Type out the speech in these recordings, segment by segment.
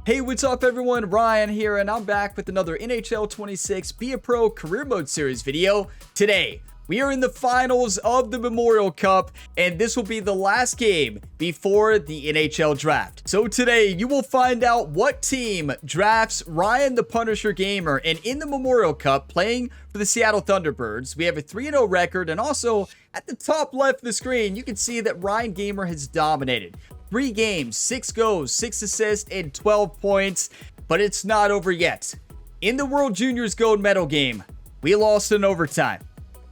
Hey, what's up everyone? Ryan here, and I'm back with another NHL 26 Be a Pro Career Mode Series video. Today, we are in the finals of the Memorial Cup, and this will be the last game before the NHL draft. So today, you will find out what team drafts Ryan the Punisher Gamer, and in the Memorial Cup, playing for the Seattle Thunderbirds, we have a 3-0 record, and also at the top left of the screen, you can see that Ryan Gamer has dominated. 3 games, 6 goals, 6 assists, and 12 points, but it's not over yet. In the World Juniors Gold Medal game, we lost in overtime.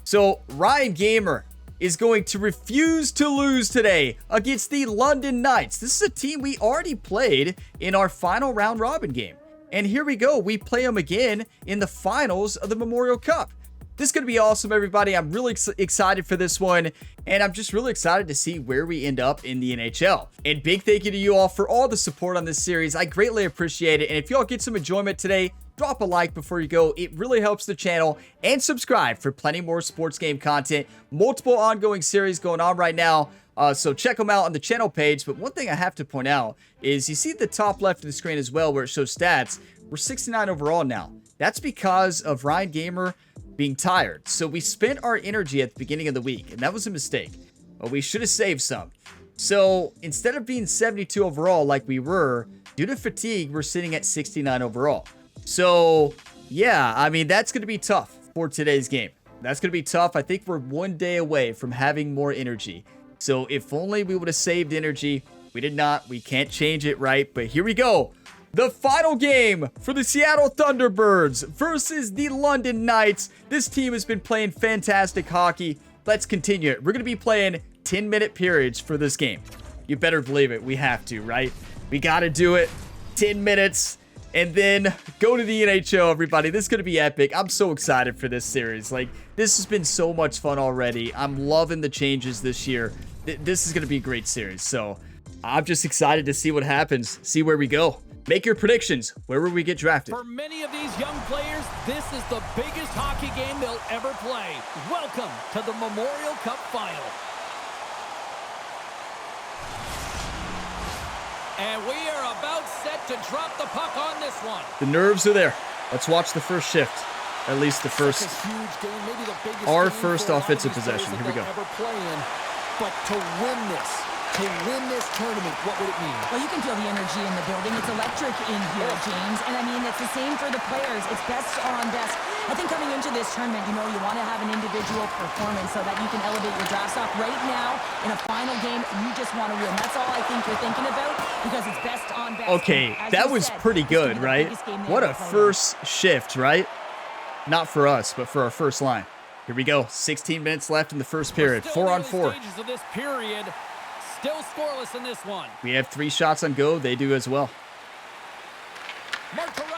So Ryan Gamer is going to refuse to lose today against the London Knights. This is a team we already played in our final round robin game. And here we go, we play them again in the finals of the Memorial Cup. This is going to be awesome, everybody. I'm really excited for this one, and I'm just really excited to see where we end up in the NHL. And big thank you to you all for all the support on this series. I greatly appreciate it, and if y'all get some enjoyment today, drop a like before you go. It really helps the channel, and subscribe for plenty more sports game content. Multiple ongoing series going on right now, so check them out on the channel page. But one thing I have to point out is you see the top left of the screen as well where it shows stats. We're 69 overall now. That's because of Ryan Gamer being tired. So we spent our energy at the beginning of the week, and that was a mistake. We should have saved some. So instead of being 72 overall like we were, due to fatigue, we're sitting at 69 overall. So yeah, I mean, that's going to be tough for today's game. That's going to be tough. I think we're 1 day away from having more energy. So if only we would have saved energy. We did not. We can't change it, right? But here we go. The final game for the Seattle Thunderbirds versus the London Knights. This team has been playing fantastic hockey. Let's continue it. We're going to be playing 10-minute periods for this game. You better believe it. We have to, right? We got to do it. 10 minutes. And then go to the NHL, everybody. This is going to be epic. I'm so excited for this series. Like, this has been so much fun already. I'm loving the changes this year. This is going to be a great series. So I'm just excited to see what happens. See where we go. Make your predictions. Where will we get drafted? For many of these young players, this is the biggest hockey game they'll ever play. Welcome to the Memorial Cup Final. And we are about set to drop the puck on this one. The nerves are there. Let's watch the first shift. At least the first, our first offensive possession. Here we go. But to win this tournament, what would it mean? Well, you can feel the energy in the building. It's electric in here, James. And I mean, it's the same for the players. It's best on best. I think coming into this tournament, you know, you want to have an individual performance so that you can elevate your draft stock. Right now, in a final game, you just want to win. That's all I think you're thinking about because it's best on best. Okay, that was pretty good, right? What a first shift, right? Not for us, but for our first line. Here we go. 16 minutes left in the first period. 4-on-4. Still scoreless in this one. We have 3 shots on go. They do as well.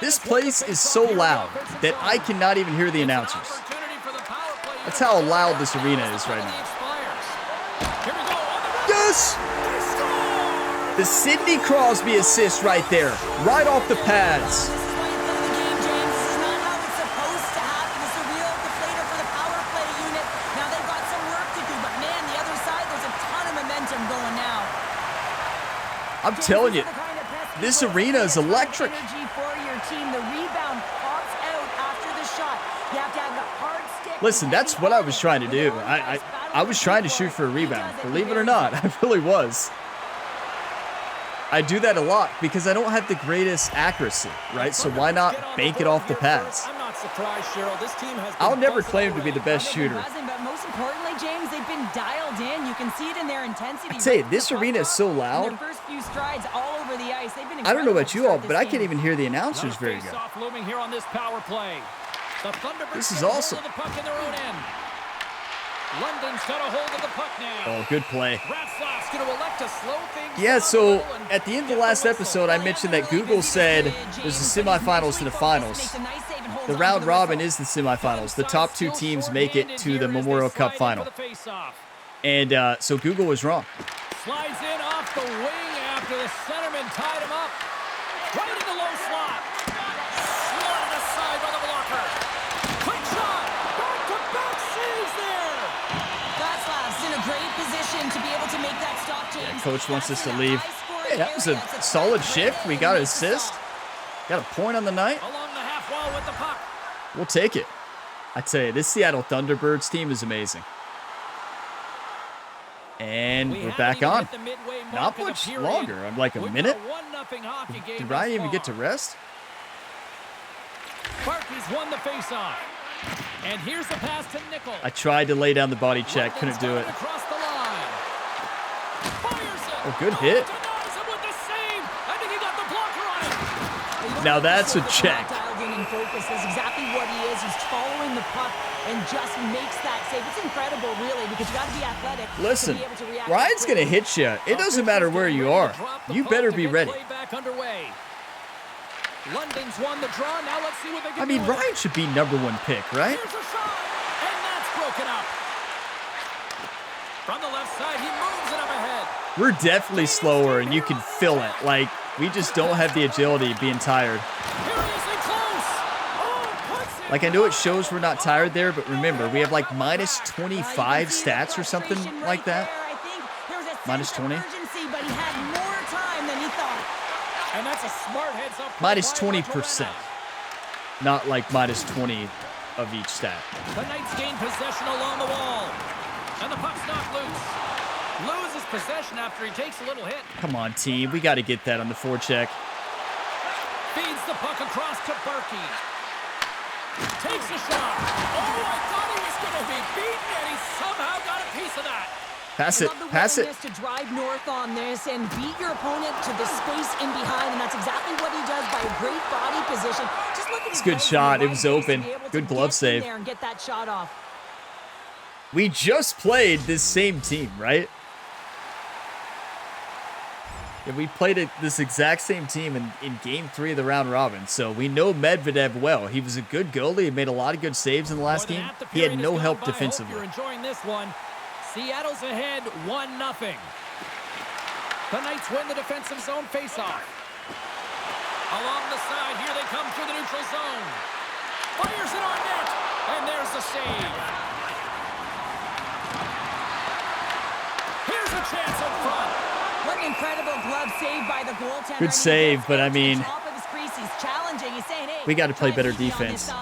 This place is so loud that I cannot even hear the announcers. That's how loud this arena is right now. Yes! The Sidney Crosby assist right there. Right off the pads. I'm telling you, this arena is electric. Listen, that's what I was trying to do. I was trying to shoot for a rebound. Believe it or not, I really was. I do that a lot because I don't have the greatest accuracy, right? So why not bank it off the pads? I'll never claim to be the best shooter. But most importantly, James, they've been dialed in. You can see it in their intensity. I'd say this arena is so loud. I don't know about you all, but I can't even hear the announcers very good. This is awesome. London's got a hold of the puck now. Oh, good play. Gonna elect to slow things yeah, so at the end of the last episode, I mentioned that Google said there's the semifinals to the finals. The round robin is the semifinals. The top 2 teams make it to the Memorial Cup final. And so Google was wrong. Slides in off the wing after the centerman tied him up. Right in the low slot. Slotted aside by the blocker. Quick shot. Back-to-back saves there. That's in a great position to be able to make that stop, James. Yeah, coach wants us to leave. Hey, that was a solid shift. We got an assist. Got a point on the night. Along the half wall with the puck. We'll take it. I tell you, this Seattle Thunderbirds team is amazing. And we're back on. Not much longer. I'm like a minute. Did Ryan even get to rest? Barkey's won the faceoff. And here's the pass to Nickel. I tried to lay down the body check, couldn't do it. Across the line. Oh, good hit. Now that's a check. Dialed in and focused. That's exactly what he is. He's following the puck and just makes that save. It's incredible, really, because you got to be athletic. Listen, to be able to react Ryan's going to hit you. It doesn't matter where you are. You better be ready. London's won the draw. Now let's see what they can I mean, do. Ryan should be #1 pick, right? Here's a shot, and that's broken up. From the left side, he moves it up ahead. We're definitely slower, and you can feel it. Like, we just don't have the agility being tired. Seriously close. Oh, puts it. Like, I know it shows we're not tired there, but remember, we have like -25 stats or something like that. Minus 20. Urgency, but he had more time than he thought. And that's a smart heads up. Minus 20%. Not like -20 of each stat. The Knights gain possession along the wall. And the puck's knocked loose. Loses possession after he takes a little hit. Come on, team. We got to get that on the forecheck. Feeds the puck across to Berkey. Takes a shot. Oh, I thought he was going to be beaten, and he somehow got a piece of that. Pass it. Pass it. To drive north on this and beat your opponent to the space in behind, and that's exactly what he does by a great body position. Just look at his Good shot. It was open. Good glove save. There and get that shot off. We just played this same team, right? Yeah, we played this exact same team in Game 3 of the round robin, so we know Medvedev well. He was a good goalie. He made a lot of good saves in the last game. He had no help defensively. You're enjoying this one. Seattle's ahead 1-0. The Knights win the defensive zone faceoff. Along the side, here they come through the neutral zone. Fires it on net, and there's the save. Here's a chance up front. What an incredible glove save by the goaltender. Good save, but I mean, we got to play better defense.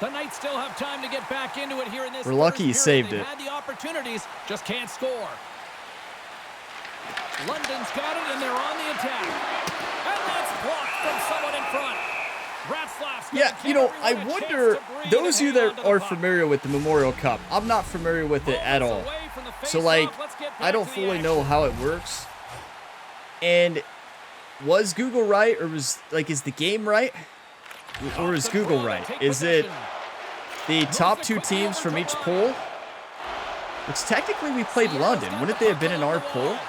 The Knights still have time to get back into it here in this. We're lucky he saved it. Had the opportunities, just can't score. London's got it, and they're on the attack. And that's blocked from someone in front. Yeah, you know, I wonder, those of you that are familiar with the Memorial Cup, I'm not familiar with it at all. So, like, I don't fully know how it works. And was Google right, or was, like, is the game right? Or is Google right? Is it the top 2 teams from each pool? Which technically we played London. Wouldn't they have been in our pool?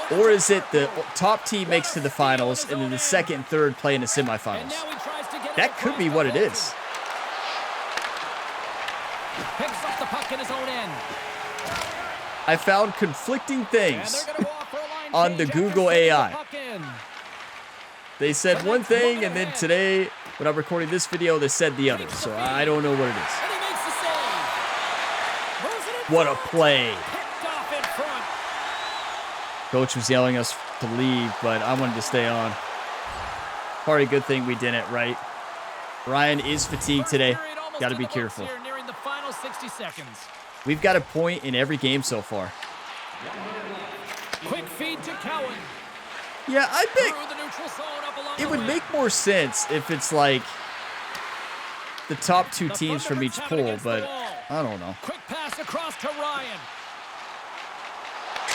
Or is it the top team makes to the finals and then the second and third play in the semifinals? That could be what it is. Picks up the puck in his own end. I found conflicting things on the Google AI. They said one thing, and then today, when I'm recording this video, they said the other. So I don't know what it is. What a play. Coach was yelling us to leave, but I wanted to stay on. Probably a good thing we didn't, right? Ryan is fatigued today. Got to be careful. We've got a point in every game so far. Quick feed to Cowan. Yeah, I think it would make more sense if it's like the top 2 teams from each pool, but I don't know. Quick pass across to Ryan.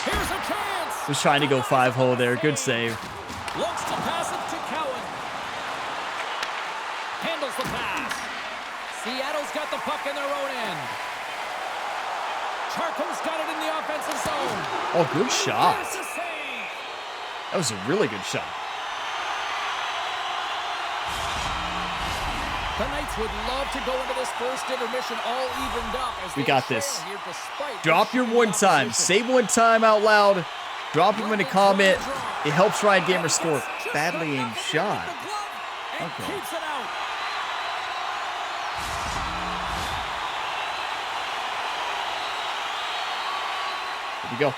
Here's a chance. Was trying to go 5-hole there. Good save. Looks to pass it to Cowan. Handles the pass. Seattle's got the puck in their own end. Charco's got it in the offensive zone. Oh, good shot. That was a really good shot. The Knights would love to go into this first intermission all evened up. As we they got this. here Drop your one time. Say one time out loud. Drop them in a comment. It helps Ryan Gamer score. Badly aimed shot. Okay. Keeps it out. Here we go.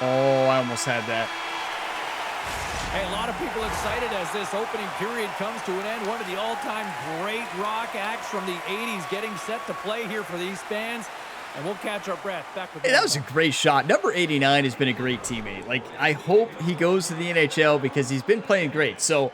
Oh, I almost had that. Hey, a lot of people excited as this opening period comes to an end. One of the all-time great rock acts from the 80s getting set to play here for these fans. And we'll catch our breath. Back with Hey, that was a great shot. Number 89 has been a great teammate. Like, I hope he goes to the NHL because he's been playing great. So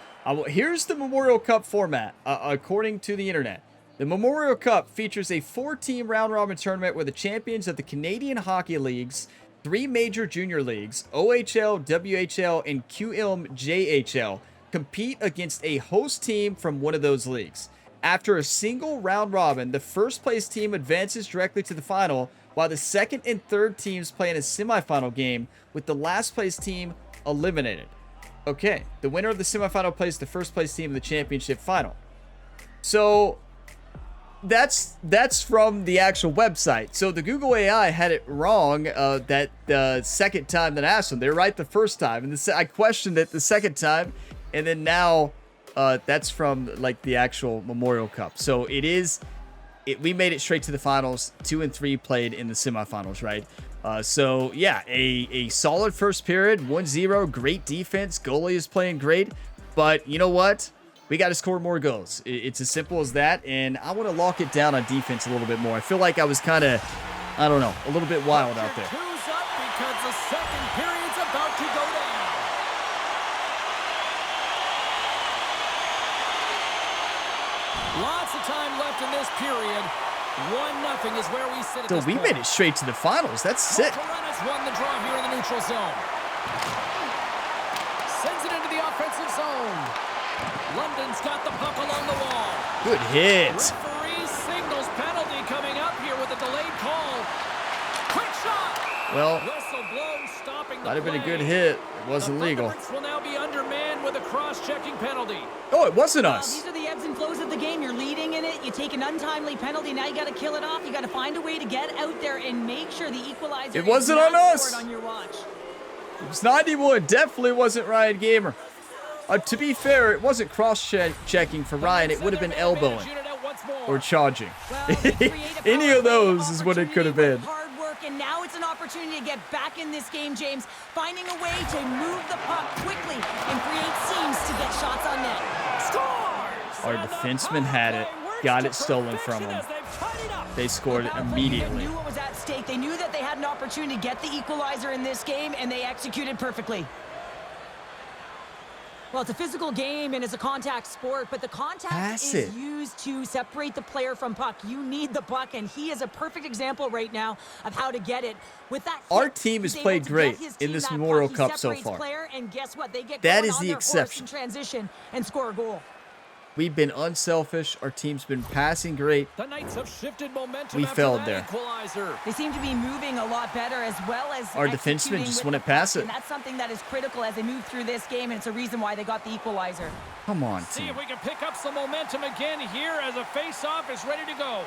here's the Memorial Cup format, according to the internet. The Memorial Cup features a 4-team round-robin tournament where the champions of the Canadian Hockey Leagues, 3 major junior leagues, OHL, WHL, and QMJHL, compete against a host team from one of those leagues. After a single round robin, the first place team advances directly to the final, while the second and third teams play in a semifinal game, with the last place team eliminated. Okay, the winner of the semifinal plays the first place team of the championship final. So that's from the actual website. So the Google AI had it wrong that the second time that I asked them. They were right the first time, and I questioned it the second time, and then now that's from like the actual Memorial Cup. So we made it straight to the finals. 2 and 3 played in the semifinals, right? So yeah, a solid first period, 1-0, great defense. Goalie is playing great, but you know what? We got to score more goals. It's as simple as that, and I want to lock it down on defense a little bit more. I feel like I was kind of, I don't know, a little bit wild out there. Two's up because the second period's about to go down. Lots of time left in this period. 1-0 is where we sit at So this we point. made it straight to the finals. That's sick. Toronto's won the draw here in the neutral zone. Sends it into the offensive zone. London's got the puck along the wall. Good hit. Referee signals penalty coming up here with a delayed call. Quick shot. Well, Whistle blows, stopping the might have been a play. good hit. It wasn't The legal. Thunderbirds will now be undermanned with a cross-checking penalty. Oh, it wasn't Well, us. these are the ebbs and flows of the game. You're leading in it. You take an untimely penalty. Now you got to kill it off. You got to find a way to get out there and make sure the equalizer It wasn't is on not us. scored on your watch. It was 91. Definitely wasn't Ryan Gamer. To be fair, it wasn't cross-checking for Ryan. It would have been elbowing or charging. Well, they create a Any power of those play is what it could have opportunity been. with hard work, and now it's an opportunity to get back in this game, James. Finding a way to move the puck quickly and create seams to get shots on net. Scores! Our defenseman had it, got it stolen from him. They scored Power play unit immediately. knew what was at stake. They knew that they had an opportunity to get the equalizer in this game, and they executed perfectly. Well, it's a physical game and it's a contact sport, but the contact is used to separate the player from puck. You need the puck, and he is a perfect example right now of how to get it. With that, Our team has played great in this Memorial Cup so far. And guess what? They get That going is on the their horse exception. in transition and score a goal. We've been unselfish. Our team's been passing great. The Knights have shifted momentum We after failed that there. equalizer. They seem to be moving a lot better, as well as Our executing defensemen just with wouldn't the puck, pass it. and that's something that is critical as they move through this game, and it's a reason why they got the equalizer. Come on, See team. if we can pick up some momentum again here as a face-off is ready to go.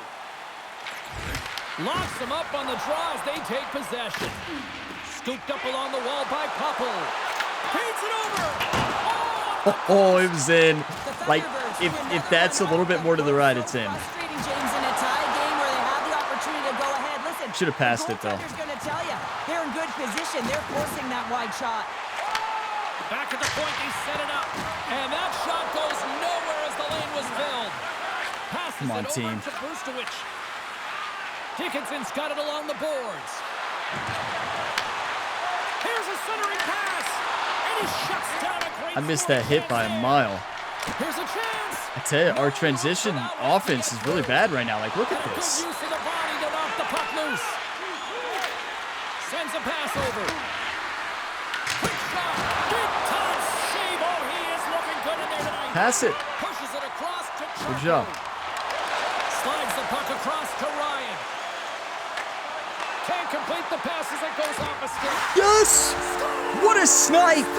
Locks them up on the draw as they take possession. Scooped up along the wall by Popple. Feeds it over. Oh, it was in. Like, if that's a little bit more to the right, it's in. Frustrating, James, in a tie game where they have the opportunity to go ahead. Listen, Should have passed it, though. The goaltender's going to tell you they're in good position. They're forcing that wide shot. Back at the point, they set it up. And that shot goes nowhere as the lane was filled. Passes Come on, it team. over to Brustowicz. Dickinson's got it along the boards. Here's a centering pass. And he shuts down a great I missed that hit by a mile. Here's a chance. I tell you, our transition offense is really bad right now. Like, look at Good this. use of the body to knock the puck loose. Sends a pass over. Quick shot. Big time save. Oh, he is looking good in there tonight. Pass it. Pushes it across to Charco. Good job. Slides the puck across to Ryan. Can't complete the pass as it goes off a stick. Yes! What a snipe! And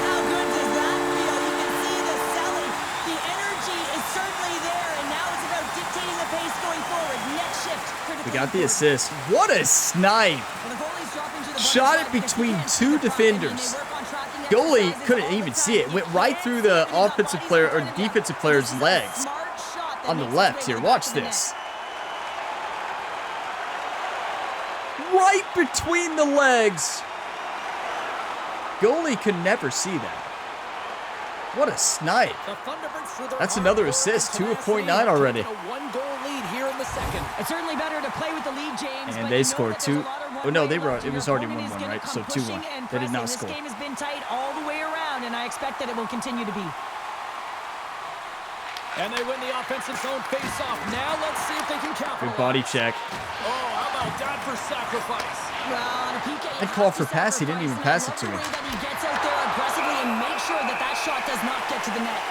how good does that feel? You can see the selling. The energy is certainly there, and now it's about dictating the pace going forward. Next shift. We got the assist. What a snipe! Well, the goalie's dropping to the Shot bottom it side between because two they can't see the puck. I mean, defenders. they work on tracking Goalie exercises couldn't all even the see it. time. Went right through the He's got offensive bodies player or holding it up. defensive player's This is a legs. smart shot that On the makes its left way here. to the back Watch of the net. this. right between the legs. Goalie could never see that. What a snipe. That's another assist, 2.9 already. It's certainly better to play with the lead, James. And they scored two. Oh no, it was already 1-1, right? So 2-1. They did not score. This game has been tight all the way around, and I expect that it will continue to be. And they win the offensive zone face-off. Now let's see if they can capitalize. Good body check. Oh, how about that for sacrifice? That call for pass, he didn't even pass it to him. He gets out there aggressively and make sure that that shot does not get to the net.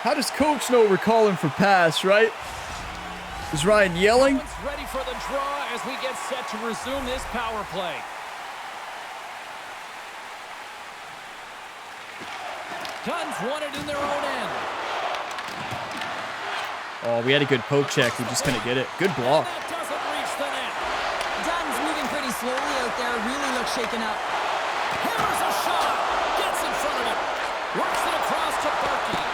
How does coach know we're calling for pass, right? Is Ryan yelling? Ready for the draw as we get set to resume this power play. Guns won it in their own end. Oh, we had a good poke check. We just couldn't get it. Good block. That doesn't reach the net. Dunn's moving pretty slowly out there. Really looks shaken up. Here's a shot. Gets in front of it. Works it across to Berkey.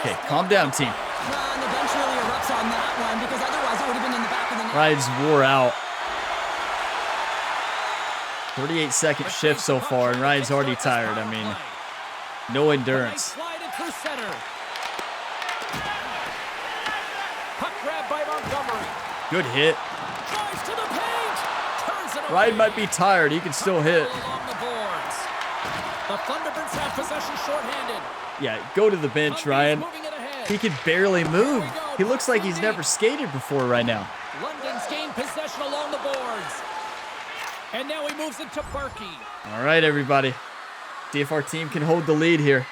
Okay, calm down, team. And the bench really erupts on that one because otherwise it would have been in the back of the net. Ryan's wore out. 38-second shift so far, and Ryan's already tired. I mean, no endurance. Slide it through center. Puck grab by Montgomery. Good hit. Drives to the paint. Turns it away. Ryan might be tired. He can still hit. Along the boards. The Thunderbirds have possession shorthanded. Yeah, go to the bench, Ryan. He can barely move. He looks like he's never skated before right now. London's gained possession along the boards. And now he moves it to Berkey. All right, everybody. See if our team can hold the lead here.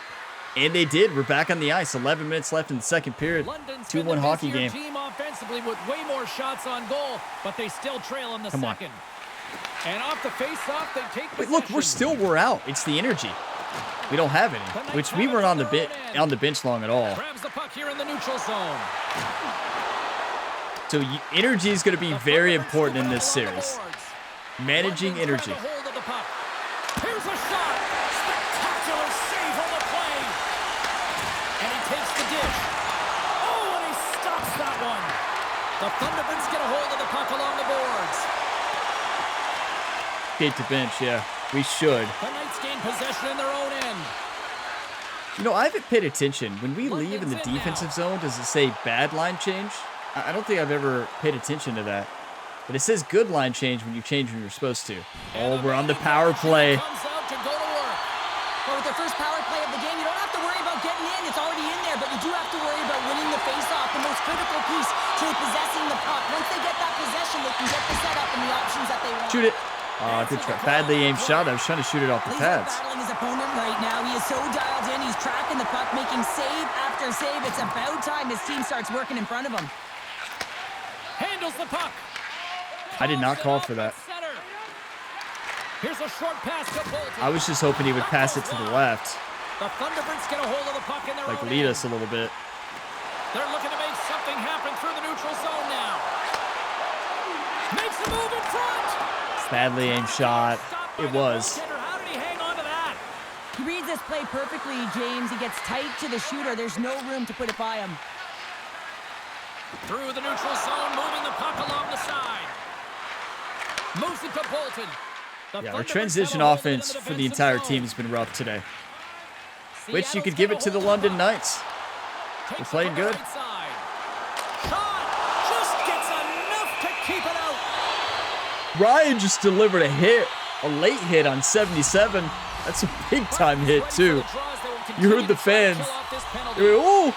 And they did. We're back on the ice. 11 minutes left in the second period. 2-1 hockey game. Team offensively with way more shots on goal, but they still trail in the second. And off the face-off, they take possession. Wait, look, we're out. It's the energy. We don't have any, which we weren't on the bench long at all. Grabs the puck here in the neutral zone. So energy is going to be very important in this series. Managing energy. Here's a shot. Spectacular save on the play. And he takes the dish. Oh, and he stops that one. The Thunderbirds get a hold of the puck along the boards. Skate to bench, yeah. We should. The Knights gain possession in their own end. You know, I haven't paid attention. When we leave in the defensive zone, does it say bad line change? I don't think I've ever paid attention to that. But it says good line change when you change when you're supposed to. Oh, we're on the power play. Well, with the first power play of the game, you don't have to worry about getting in. It's already in there, but you do have to worry about winning the face-off, the most critical piece to possessing the puck. Once they get that possession, they can get the setup and the options that they want. Shoot it. Good try. Badly aimed shot. I was trying to shoot it off the pads. He's battling his opponent right now. He is so dialed in. He's tracking the puck, making save after save. It's about time his team starts working in front of him. Handles the puck. I did not call for that. Here's a short pass to Bolton. I was just hoping he would pass it to the left. The Thunderbirds get a hold of the puck in their Like own lead end. us a little bit. They're looking to make something happen through the neutral zone now. Makes a move in front. Badly aimed shot. It was. How did he hang on to that? He reads this play perfectly, James. He gets tight to the shooter. There's no room to put it by him. Through the neutral zone, moving the puck along the side. Moves it to Bolton. Yeah, our transition offense for the entire team has been rough today. Which you could give it to the London Knights. They're playing good. Shot just gets enough to keep it out. Ryan just delivered a hit, a late hit on 77. That's a big-time hit, too. You heard the fans. They went, ooh.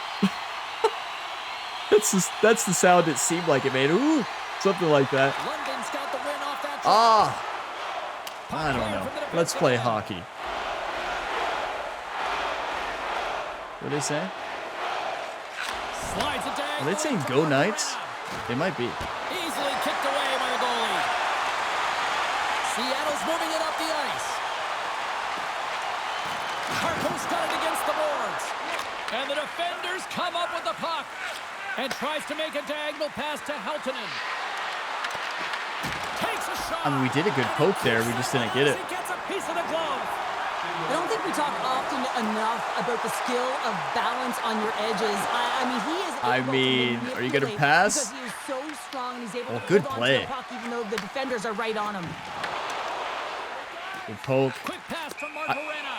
That's the sound it seemed like it made. Ooh, something like that. I don't know. Let's play hockey. What are they saying? Are they saying go Knights? They might be. Easily kicked away by the goalie. Seattle's moving it up the ice. Harpo's got it against the boards. And the defenders come up with the puck. And tries to make a diagonal pass to Heltonen. Takes a shot. I mean, we did a good poke there. We just didn't get it. He gets a piece of the glove. I don't think we talk often enough about the skill of balance on your edges. I mean, he is able to are you going to pass? Because he is so strong and he's able to good hold on play. to the puck even though the defenders are right on him. Good poke. Quick pass from Martorena.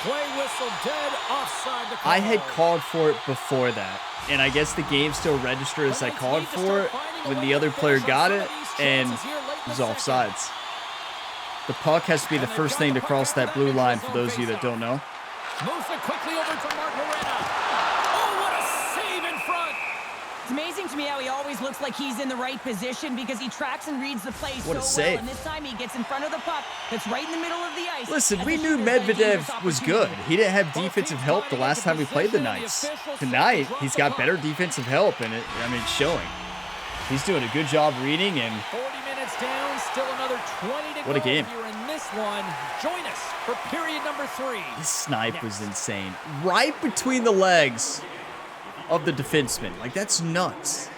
Play whistle dead, offside the call. I had called for it before that, and I guess the game still registered as I called for it when the other player got it, and it was offsides. The puck has to be the first thing to cross that blue line, for those of you that don't know. Moves it quickly over to Martorena. Oh, what a save in front! It's amazing to me how he always looks like he's in the right position because he tracks and reads the play so well. And this time he gets in front of the puck that's right in the middle of the ice. Listen, we knew Medvedev was good. He didn't have defensive help the last time we played the Knights. Tonight, he's got better defensive help, and it's showing. He's doing a good job reading, and 40 minutes down, still another 20 to go. What a game. Here in this one. Join us for period number 3. this snipe was insane. Right between the legs of the defenseman. Like, that's nuts.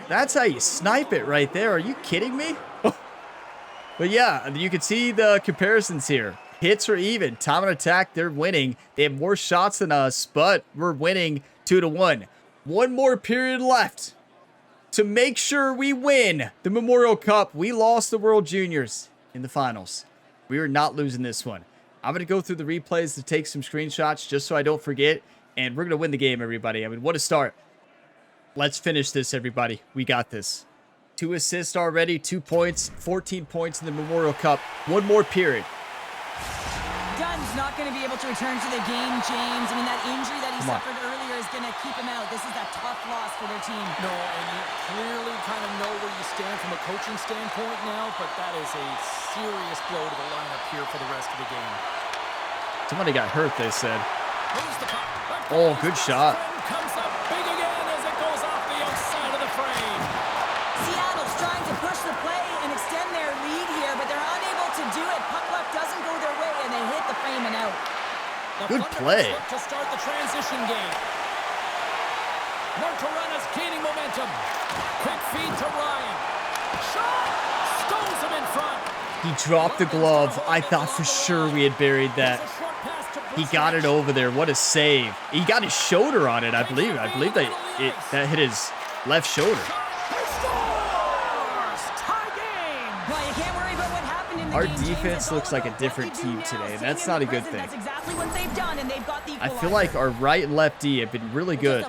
That's how you snipe it right there. Are you kidding me? But yeah, you can see the comparisons here. Hits are even. Time on attack, they're winning. They have more shots than us, but we're winning 2-1. One more period left to make sure we win the Memorial Cup. We lost the World Juniors in the finals. We are not losing this one. I'm going to go through the replays to take some screenshots just so I don't forget. And we're going to win the game, everybody. I mean, what a start. Let's finish this, everybody. We got this. 2 assists already, 2 points, 14 points in the Memorial Cup. One more period. Dunn's not going to be able to return to the game, James. I mean, that injury that he suffered earlier is going to keep him out. This is a tough loss for their team. No, and you clearly kind of know where you stand from a coaching standpoint now, but that is a serious blow to the lineup here for the rest of the game. Somebody got hurt, they said. Oh, good shot. Comes up big again as it goes off the outside of the frame. Seattle's trying to push the play and extend their lead here, but they're unable to do it. Puck luck doesn't go their way, and they hit the frame and out. Good play. To start the transition game. Martorena's gaining momentum. Quick feed to Ryan. Shot! Stones him in front. He dropped the glove. I thought for sure we had buried that. He got it over there. What a save. He got his shoulder on it, I believe. I believe that hit his left shoulder. Our defense looks like a different team today, and that's not a good thing. I feel like our right and left D have been really good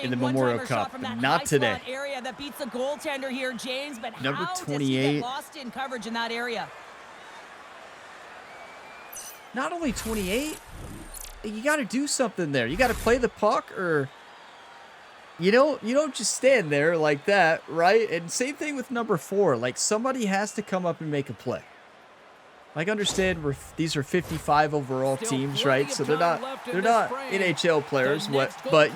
in the Memorial Cup, but not today. Number 28. Not only 28, you got to do something there. You got to play the puck, or you don't just stand there like that, right? And same thing with number 4. Like, somebody has to come up and make a play. Like, understand these are 55 overall teams, right? So they're not NHL players, but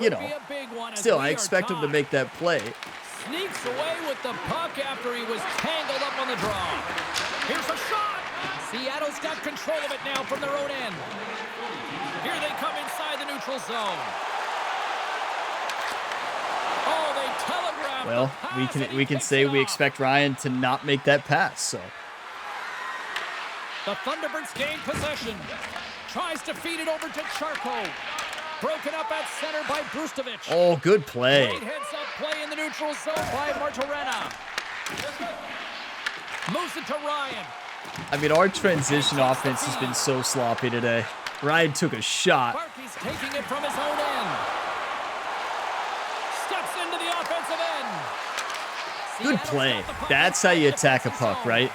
still I expect them to make that play. Sneaks away with the puck after he was tangled up on the draw. Here's a shot. Seattle's got control of it now from their own end. Here they come inside the neutral zone. Oh, they telegraphed. Well, we can say we expect Ryan to not make that pass. So the Thunderbirds gain possession. Tries to feed it over to Charco. Broken up at center by Brustovich. Oh, good play. Great heads-up play in the neutral zone by Martorena. Moves it to Ryan. I mean, our transition offense has been so sloppy today. Ryan took a shot. Barkey's taking it from his own end. Steps into the offensive end. Good play. That's how you attack a puck, right?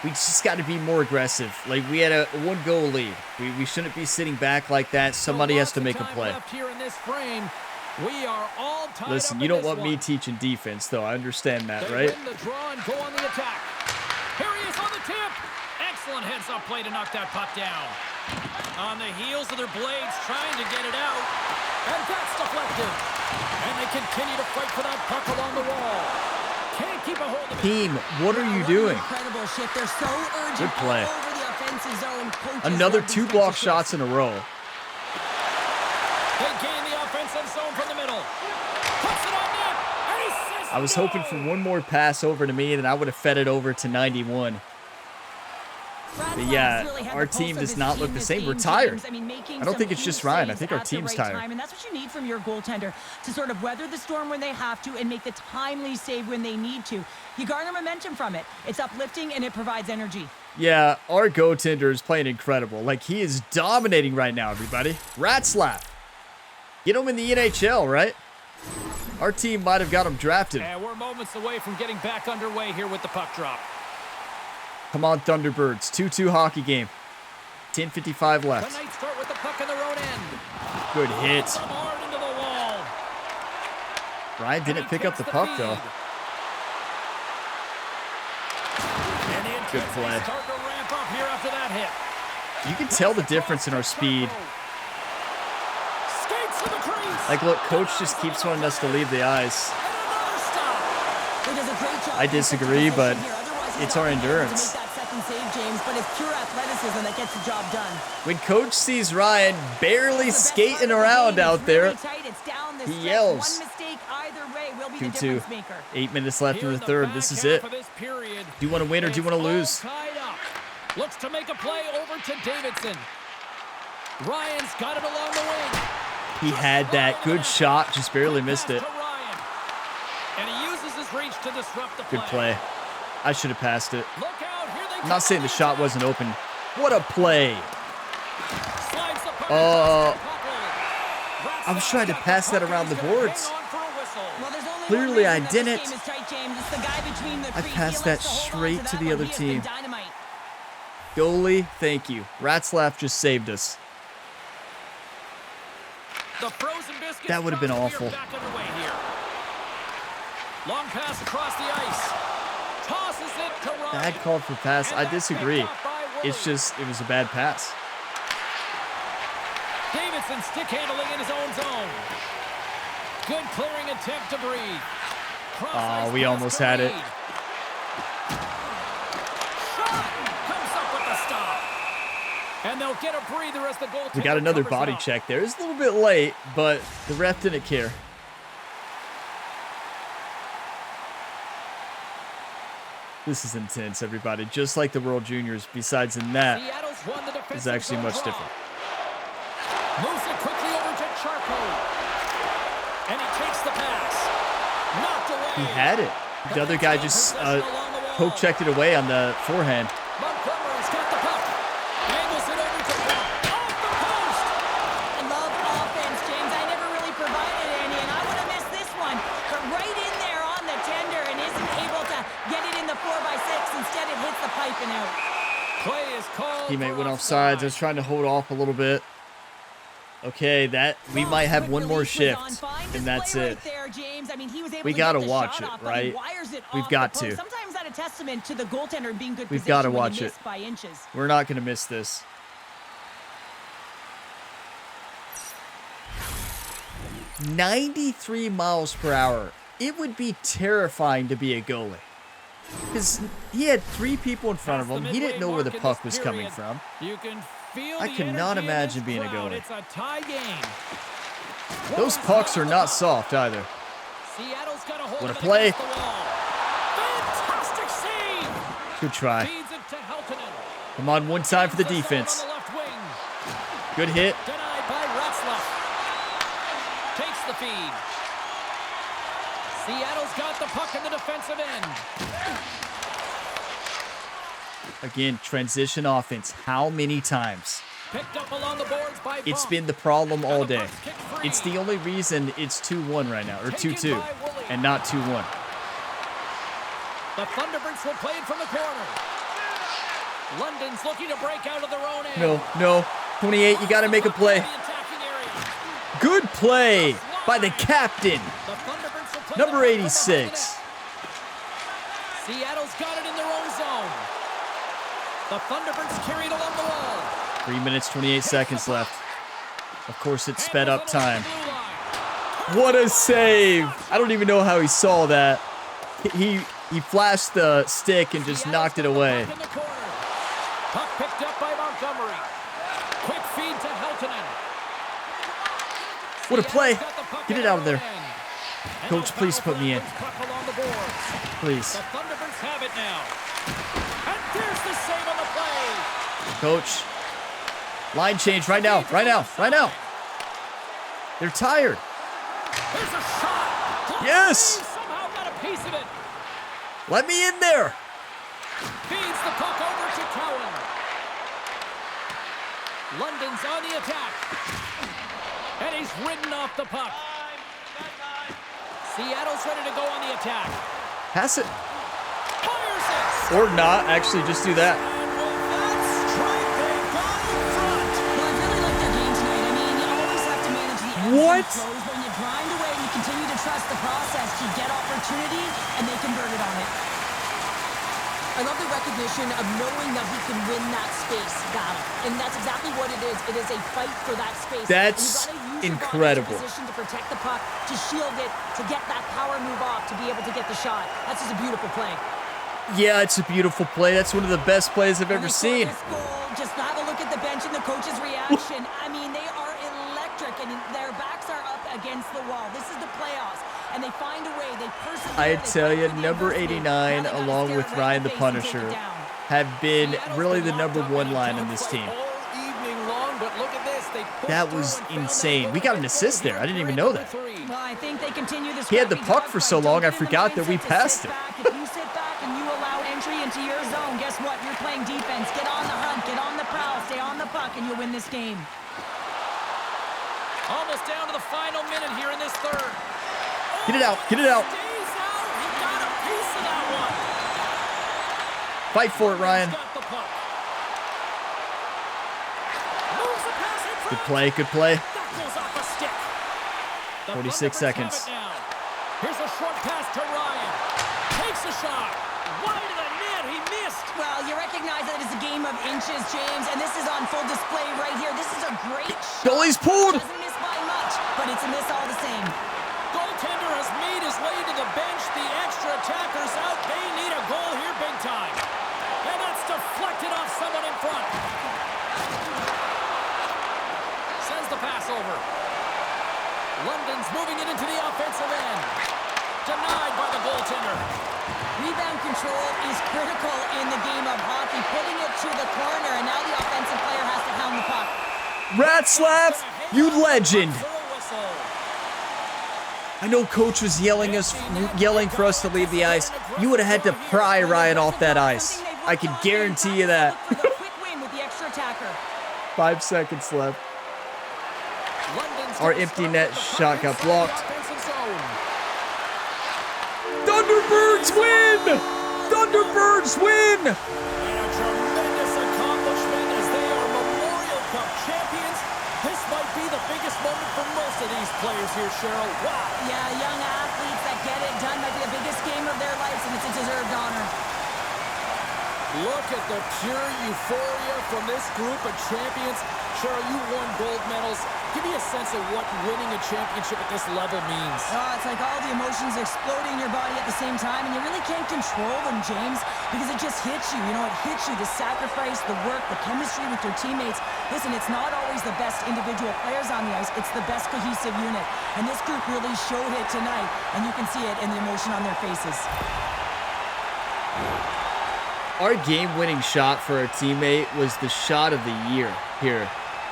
We just got to be more aggressive. Like, we had a 1-goal lead. We shouldn't be sitting back like that. Somebody has to make a play. Listen, you don't want me teaching defense, though. I understand that, right? Win the draw and go on the attack. Here he is on the tip. Excellent heads-up play to knock that puck down. On the heels of their blades, trying to get it out. And that's deflected. And they continue to fight for that puck along the wall. Can't keep a hold of it. Team, what are you doing? Incredible shift. They're so urgent. Good play. All over the offensive zone. Another 2 block shots in a row. They gain the offensive zone from the middle. Puts it on net. And he says I was no. hoping for one more pass over to me, and I would have fed it over to 91. But yeah, our team does not look the same. We're tired. I don't think it's just Ryan. I think our team's tired. And that's what you need from your goaltender, to sort of weather the storm when they have to and make the timely save when they need to. You garner momentum from it. It's uplifting and it provides energy. Yeah, our goaltender is playing incredible. Like, he is dominating right now, everybody. Rat slap. Get him in the NHL, right? Our team might have got him drafted. And we're moments away from getting back underway here with the puck drop. Come on, Thunderbirds. 2-2 hockey game. 10:55 left. The Knights start with the puck in their own end. Good hit. Hard into the wall. Ryan didn't pick up the puck, though. Good play. Start to ramp up here after that hit. You can tell the difference in our speed. Skates to the crease. Like, look, coach just keeps wanting us to leave the ice. Another stop. He does a great job. I disagree, but it's our endurance. To make that second save, James, but it's pure athleticism that gets the job done. When coach sees Ryan barely skating around out there, he yells. 2-2. 8 minutes left in the third. This is it. Do you want to win or do you want to lose? Looks to make a play over to Davidson. Ryan's got it along the wing. He had that good shot, just barely missed it. And he uses his reach to disrupt the play. Good play. I should have passed it. Look out, here they I'm not saying the shot wasn't open. What a play. I was trying to pass that around the boards. Clearly I didn't. I passed that straight to the other team. Goalie, thank you. Ratzlaff just saved us. That would have been awful. Long pass across the ice. Tosses it to Ryan. Bad call for pass. I disagree. It's just, it was a bad pass. Davidson stick handling in his own zone. Good clearing attempt to breathe. Oh, we almost had it. Shot comes up with the stop. And they'll get a breather as the goaltender We got another covers body up. check there. It's a little bit late, but the ref didn't care. This is intense, everybody. Just like the World Juniors, besides the net, Seattle's won the is defensive actually zone much draw. different. Moves it quickly over to Charco. And he takes the pass. Knocked away. He had it. The other guy just poke checked it away on the forehand. Montgomery's got the puck. Angles it over to Brock. Off the post. I love offense, James. I never really provided any, and I would have missed this one. But right in there on the tender and isn't able to get it in the 4x6. Instead, it hits the pipe and out. Play is called. Teammate for went offsides. I offside. was trying to hold off a little bit. Okay, we might have one more shift, and that's it. We gotta watch it, right? We've got to. Sometimes that a testament to the goaltender being good. We've gotta position when watch you it. miss by inches. We're not going to miss this. "93 miles per hour. It would be terrifying to be a goalie. Because he had 3 people in front of him. He didn't know where the puck was coming from. You can feel I the could not energy in imagine this being a crowd. goalie. It's a tie game. Those pucks are not soft either. Seattle's got a hold What a of it play. against the wall. Fantastic save. Good try. Feeds it to Heltonen. Come on, one time for the Gets the defense. save on the left wing. Good hit. Denied by Ratzlaff. Takes the feed. Seattle's got the puck in the defensive end. Again, transition offense. How many times? Picked up along the boards by It's Bump. been the problem all And the day. puck's kicked free. It's the only reason it's 2-1 right now, or Taken 2-2, by Woolley. and not 2-1. The Thunderbirds will play it from the corner. London's looking to break out of their own end. No. 28, you got to make a play. The attacking area. Good play by the captain, The Thunderbirds will play number the puck from 86. behind the net. Seattle's got it in their own zone. The Thunderbirds carried along the wall. 3 minutes, 28 seconds left. Of course, it's sped up Handles it along time. the blue line. What a save. I don't even know how he saw that. He flashed the stick and just knocked it away. Puck in the corner. Puck picked up by Montgomery. Quick feed to Heltonen. What a play. Seattle's got the puck Get in it out of their there. own end. And Coach, they'll please battle put for me the in. puck along the boards. Please. The Thunderbirds have it now. And Here's the save on the play. Coach, line change right now, right now, right now. They're tired. Here's a shot. Yes. Somehow got a piece of it. Let me in there. Feeds the puck over to Cowan. London's on the attack. And he's ridden off the puck. Seattle's ready to go on the attack. Pass it. Fires it. Or not. Actually, just do that. And with that strike, they got in front. Well, I really like their game tonight. I mean, you always have to manage the ebbs What? and flows. When you grind away and you continue to trust the process, you get opportunity, and they converted on it. I love the recognition of knowing that he can win that space battle. And that's exactly what it is. It is a fight for that space. That's and you gotta use incredible. your body in position to protect the puck, to shield it, to get that power move off, to be able to get the shot. That's just a beautiful play. Yeah, it's a beautiful play. That's one of the best plays I've ever When they seen. score this goal, just have a look at the bench and the coach's reaction. I mean, they are electric, and their backs are up against the wall. This is the playoffs, and they find a way. They persevere. I they tell fight you, through the number adversity. 89, Now they gotta along stare with it right Ryan in the face and take Punisher, it down. have been Seattle's really been the number locked up one in a line on this dogfight team. all evening long, but look at this. They pushed That through was and found insane. that We got an goal assist there. I didn't even know that. Well, I think they continue this. He had the scrappy puck for so dogfight. long, I Don't get in the forgot that we mindset to passed sit it. back. If you sit back and you allow entry into your zone, guess what? You're playing defense. Get on the hunt. Get on the prowl. Stay on the puck, and you'll win this game. Almost down to the final minute here in this third. Get it out. Get it out. Stays out. He got a piece of that one. Fight for it, Ryan. He's got the puck. Moves the pass in front. Good play. Good play. That goes off a stick. The 46 Thunderbirds have seconds. it now. Here's a short pass to Ryan. Takes a shot. Wide of the net. He missed. Well, you recognize that it's a game of inches, James, and this is on full display right here. This is a great shot. Goalie's pulled. Doesn't miss by much, but it's a miss all the same. Goaltender has made his way to the bench. The extra attacker's out. They need a goal here big time. And that's deflected off someone in front. Sends the pass over. London's moving it into the offensive end. Denied by the goaltender. Rebound control is critical in the game of hockey. Putting it to the corner, and now the offensive player has to hound the puck. Ratslav, you legend. For a whistle. I know coach was yelling for us to leave the ice. You would have had to pry Ryan off that ice. I can guarantee you that. Look for the quick win with the extra attacker. 5 seconds left. London's Our gonna empty start net with the shot puck got inside the blocked. offensive zone. Thunderbirds win! Thunderbirds win! And a tremendous accomplishment as they are Memorial Cup champions. This might be the biggest moment for most of these players here, Cheryl. Wow. Yeah, young athletes that get it done might be the biggest game of their lives, and it's a deserved honor. Look at the pure euphoria from this group of champions. Cheryl, you won gold medals. Give me a sense of what winning a championship at this level means. Oh, it's like all the emotions exploding in your body at the same time, and you really can't control them, James, because it just hits you. You know, it hits you, the sacrifice, the work, the chemistry with your teammates. Listen, it's not always the best individual players on the ice. It's the best cohesive unit. And this group really showed it tonight, and you can see it in the emotion on their faces. Our game-winning shot for our teammate was the shot of the year here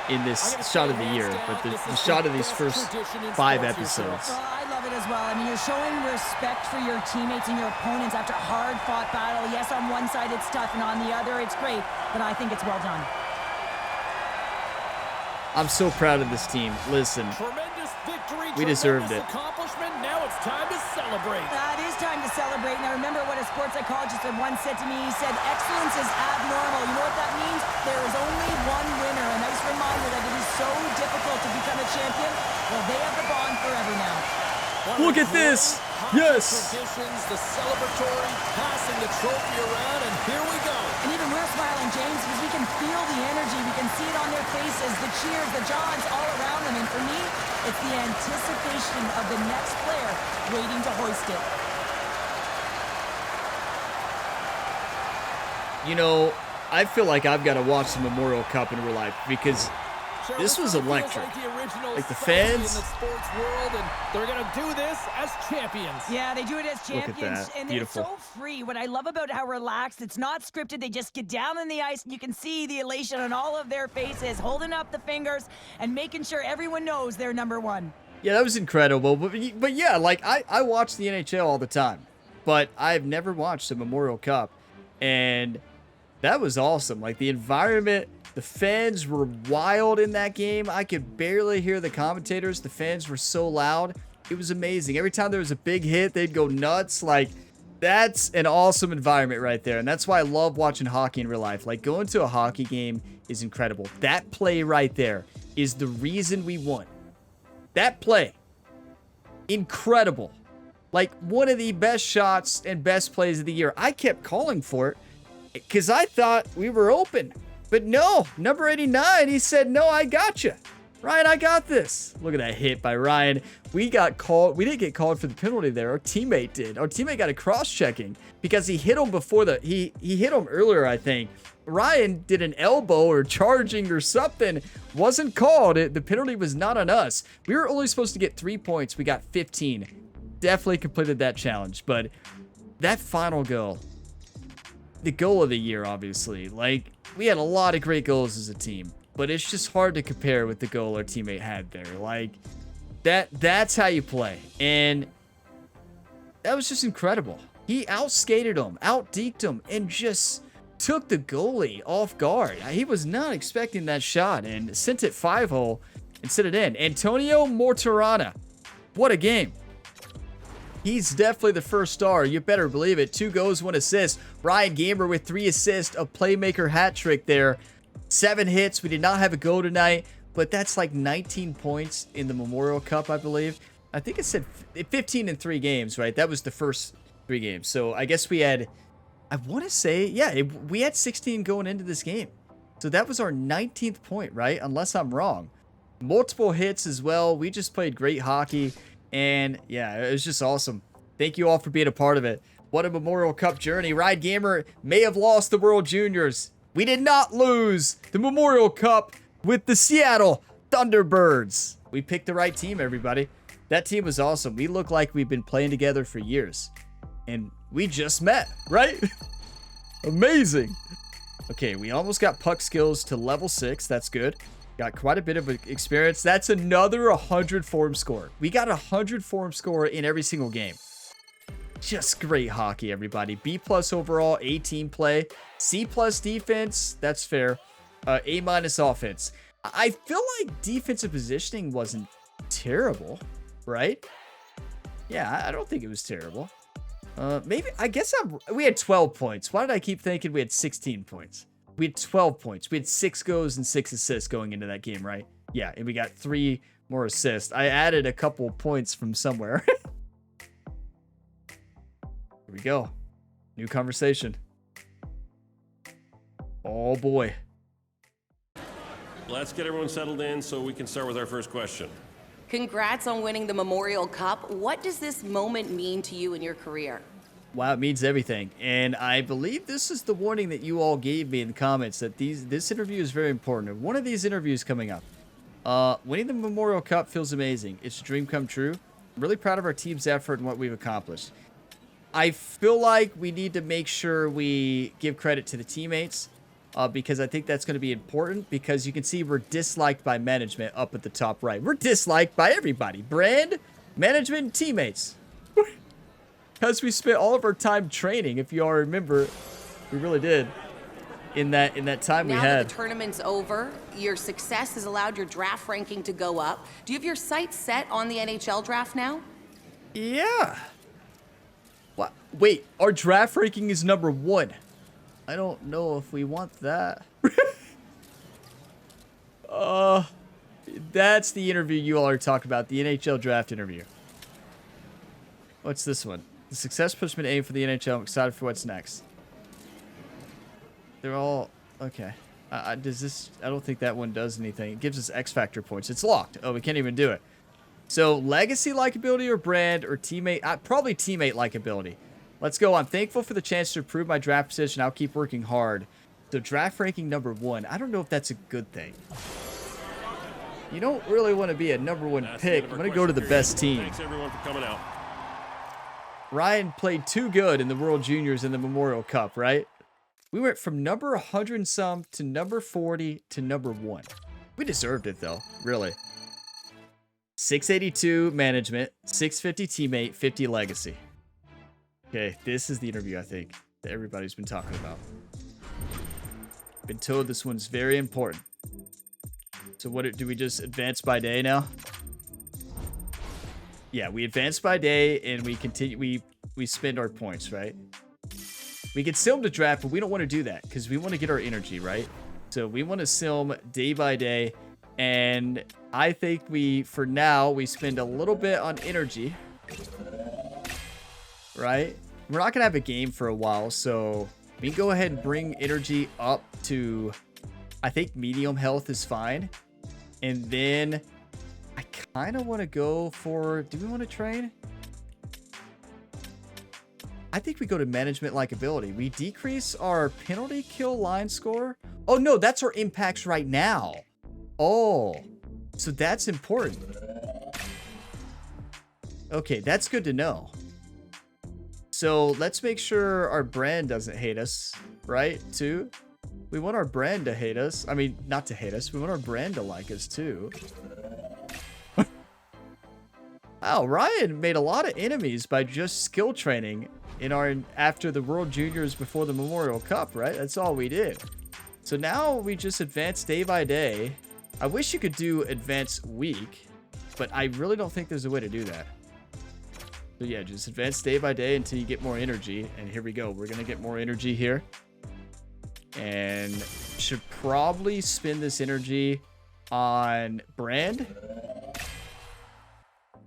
in this shot of the year, but the shot of these first 5 episodes. Oh, I love it as well. I mean, you're showing respect for your teammates and your opponents after a hard-fought battle. Yes, on one side it's tough, and on the other it's great, but I think it's well done. I'm so proud of this team. Listen, Tremendous victory. We deserved tremendous it. Accomplishment. Now it's time to celebrate. It is time to celebrate. And I remember what a sports psychologist once said to me. He said, excellence is abnormal. You know what that means? There is only one winner. A nice reminder that it is so difficult to become a champion. Well, they have the bond forever now. look at this. Yes. Traditions, the celebratory, passing the trophy around, and here we go. And even we're smiling, James, because we can feel the energy. We can see it on their faces, the cheers, the jaws all around them. And for me, it's the anticipation of the next player waiting to hoist it. You know, I feel like I've got to watch the Memorial Cup in real life because This was electric. Like the fans. In the sports world, and they're going to do this as champions. Yeah, they do it as champions. Look at that. And Beautiful. they're so free. What I love about how relaxed, it's not scripted. They just get down on the ice, and you can see the elation on all of their faces, holding up the fingers and making sure everyone knows they're number one. Yeah, that was incredible. But yeah, like I watch the NHL all the time, but I've never watched a Memorial Cup, and that was awesome. Like the environment, the fans were wild in that game. I could barely hear the commentators. The fans were so loud. It was amazing. Every time there was a big hit, they'd go nuts. Like, that's an awesome environment right there. And that's why I love watching hockey in real life. Like, going to a hockey game is incredible. That play right there is the reason we won. That play. Incredible. Like, one of the best shots and best plays of the year. I kept calling for it because I thought we were open. But no, number 89, he said, no, I got you. Ryan, I got this. Look at that hit by Ryan. We got called. We didn't get called for the penalty there. Our teammate did. Our teammate got a cross-checking because he hit him before the... He hit him earlier, I think. Ryan did an elbow or charging or something. Wasn't called. The penalty was not on us. We were only supposed to get 3 points. We got 15. Definitely completed that challenge. But that final goal... The goal of the year, obviously. Like, we had a lot of great goals as a team, but it's just hard to compare with the goal our teammate had there. Like, that's how you play. And that was just incredible. He outskated him, outdeked him, and just took the goalie off guard. He was not expecting that shot and sent it 5-hole and sent it in. Antonio Mortarana. What a game. He's definitely the first star. You better believe it. 2 goals, 1 assist. Ryan Gamer with 3 assists. A playmaker hat trick there. 7 hits. We did not have a goal tonight, but that's like 19 points in the Memorial Cup, I believe. I think it said 15 in 3 games, right? That was the first 3 games. So I guess we had, I want to say, yeah, we had 16 going into this game. So that was our 19th point, right? Unless I'm wrong. Multiple hits as well. We just played great hockey. And yeah, it was just awesome. Thank you all for being a part of it. What a Memorial Cup journey. Ride Gamer may have lost the World Juniors. We did not lose the Memorial Cup with the Seattle Thunderbirds. We picked the right team, everybody. That team was awesome. We look like we've been playing together for years. And we just met, right? Amazing. Okay, we almost got puck skills to level 6. That's good. Got quite a bit of experience. That's another 100 form score. We got 100 form score in every single game. Just great hockey, everybody. B+ overall, A team play. C+ defense, that's fair. A- offense. I feel like defensive positioning wasn't terrible, right? Yeah, I don't think it was terrible. Maybe, I guess we had 12 points. Why did I keep thinking we had 16 points? We had 12 points. We had 6 goals and 6 assists going into that game, right? Yeah, and we got 3 more assists. I added a couple points from somewhere. Here we go. New conversation. Oh, boy. Let's get everyone settled in so we can start with our first question. Congrats on winning the Memorial Cup. What does this moment mean to you in your career? Wow, it means everything. And I believe this is the warning that you all gave me in the comments that this interview is very important. One of these interviews coming up. Winning the Memorial Cup feels amazing. It's a dream come true. I'm really proud of our team's effort and what we've accomplished. I feel like we need to make sure we give credit to the teammates because I think that's going to be important because you can see we're disliked by management up at the top right. We're disliked by everybody. Brand, management, and teammates. Because we spent all of our time training, if you all remember, we really did in that time we had. Now that the tournament's over, your success has allowed your draft ranking to go up. Do you have your sights set on the NHL draft now? Yeah. What? Wait, our draft ranking is number 1. I don't know if we want that. That's the interview you all are talking about, the NHL draft interview. What's this one? The success pushed me to aim for the NHL. I'm excited for what's next. They're all okay. Does this? I don't think that one does anything. It gives us X Factor points. It's locked. Oh, we can't even do it. So legacy likability or brand or teammate? Probably teammate likability. Let's go. I'm thankful for the chance to improve my draft position. I'll keep working hard. So draft ranking number 1. I don't know if that's a good thing. You don't really want to be a #1 That's the pick. end of I'm our going to go to the question best period. team. Thanks everyone for coming out. Ryan played too good in the World Juniors and the Memorial Cup, right? We went from number 100 and some to number 40 to #1. We deserved it though, really. 682 management, 650 teammate, 50 legacy. Okay, this is the interview I think that everybody's been talking about. Been told this one's very important. So what do we just advance by day now? Yeah, we advance by day and we continue. We spend our points, right? We can sim to draft, but we don't want to do that because we want to get our energy, right? So we want to sim day by day, and I think for now we spend a little bit on energy, right? We're not gonna have a game for a while, so we can go ahead and bring energy up to, I think medium health is fine. And then I kind of want to go for, do we want to train? I think we go to management likability. We decrease our penalty kill line score. Oh no, that's our impacts right now. Oh, so that's important. Okay, that's good to know. So let's make sure our brand doesn't hate us, right? Too. We want our brand to hate us. I mean, not to hate us. We want our brand to like us too. Wow, Ryan made a lot of enemies by just skill training after the World Juniors before the Memorial Cup, right? That's all we did. So now we just advance day by day. I wish you could do advance week, but I really don't think there's a way to do that. So yeah, just advance day by day until you get more energy. And here we go. We're going to get more energy here. And should probably spend this energy on brand.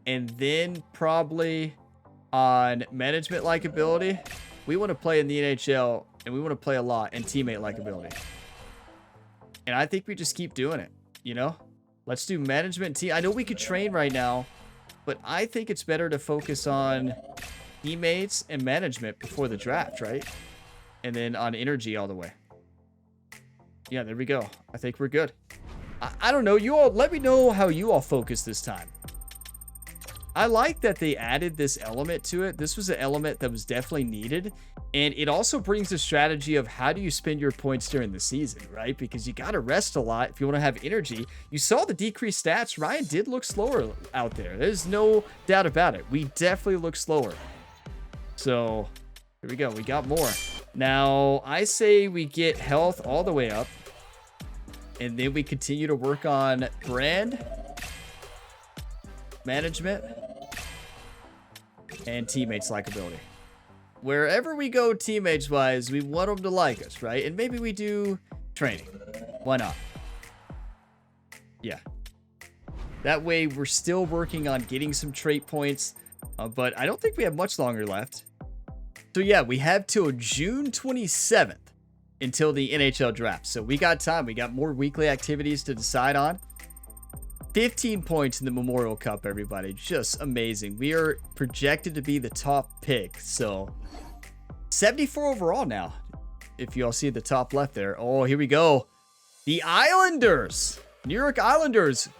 And then probably on management likability. We want to play in the NHL and we want to play a lot, and teammate likability. And I think we just keep doing it, you know? Let's do management team. I know we could train right now, but I think it's better to focus on teammates and management before the draft, right? And then on energy all the way. Yeah, there we go. I think we're good. I don't know. You all, let me know how you all focus this time. I like that they added this element to it. This was an element that was definitely needed. And it also brings the strategy of how do you spend your points during the season, right? Because you got to rest a lot if you want to have energy. You saw the decreased stats. Ryan did look slower out there. There's no doubt about it. We definitely look slower. So here we go. We got more. Now, I say we get health all the way up. And then we continue to work on brand, management, and teammates likability. Wherever we go teammates wise, we want them to like us, right? And maybe we do training. Why not? Yeah. That way we're still working on getting some trait points, but I don't think we have much longer left. So yeah, we have till June 27th until the NHL draft. So we got time. We got more weekly activities to decide on. 15 points in the Memorial Cup, everybody. Just amazing. We are projected to be the top pick. So 74 overall now. If you all see the top left there. Oh, here we go. The Islanders. New York Islanders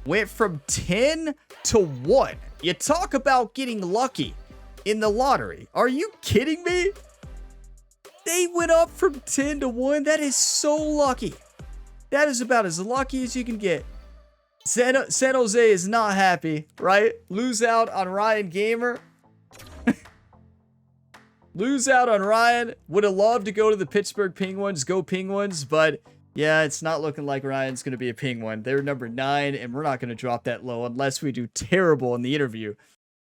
went from 10 to 1. You talk about getting lucky in the lottery. Are you kidding me? They went up from 10 to 1. That is so lucky. That is about as lucky as you can get. San Jose is not happy, right? Lose out on Ryan Gamer. Lose out on Ryan. Would have loved to go to the Pittsburgh Penguins. Go Penguins. But yeah, it's not looking like Ryan's going to be a Penguin. They're number 9, and we're not going to drop that low unless we do terrible in the interview.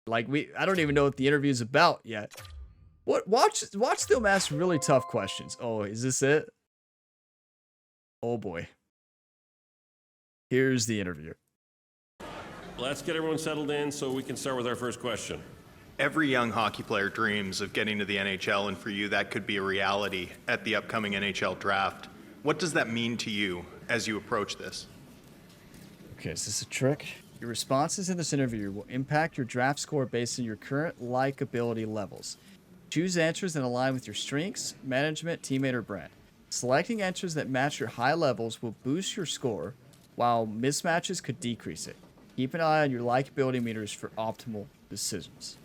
Like, I don't even know what the interview is about yet. Watch them ask really tough questions. Oh, is this it? Oh boy. Here's the interview. Let's get everyone settled in so we can start with our first question. Every young hockey player dreams of getting to the NHL, and for you, that could be a reality at the upcoming NHL draft. What does that mean to you as you approach this? Okay, is this a trick? Your responses in this interview will impact your draft score based on your current likability levels. Choose answers that align with your strengths, management, teammate, or brand. Selecting answers that match your high levels will boost your score, while mismatches could decrease it. Keep an eye on your likability meters for optimal decisions.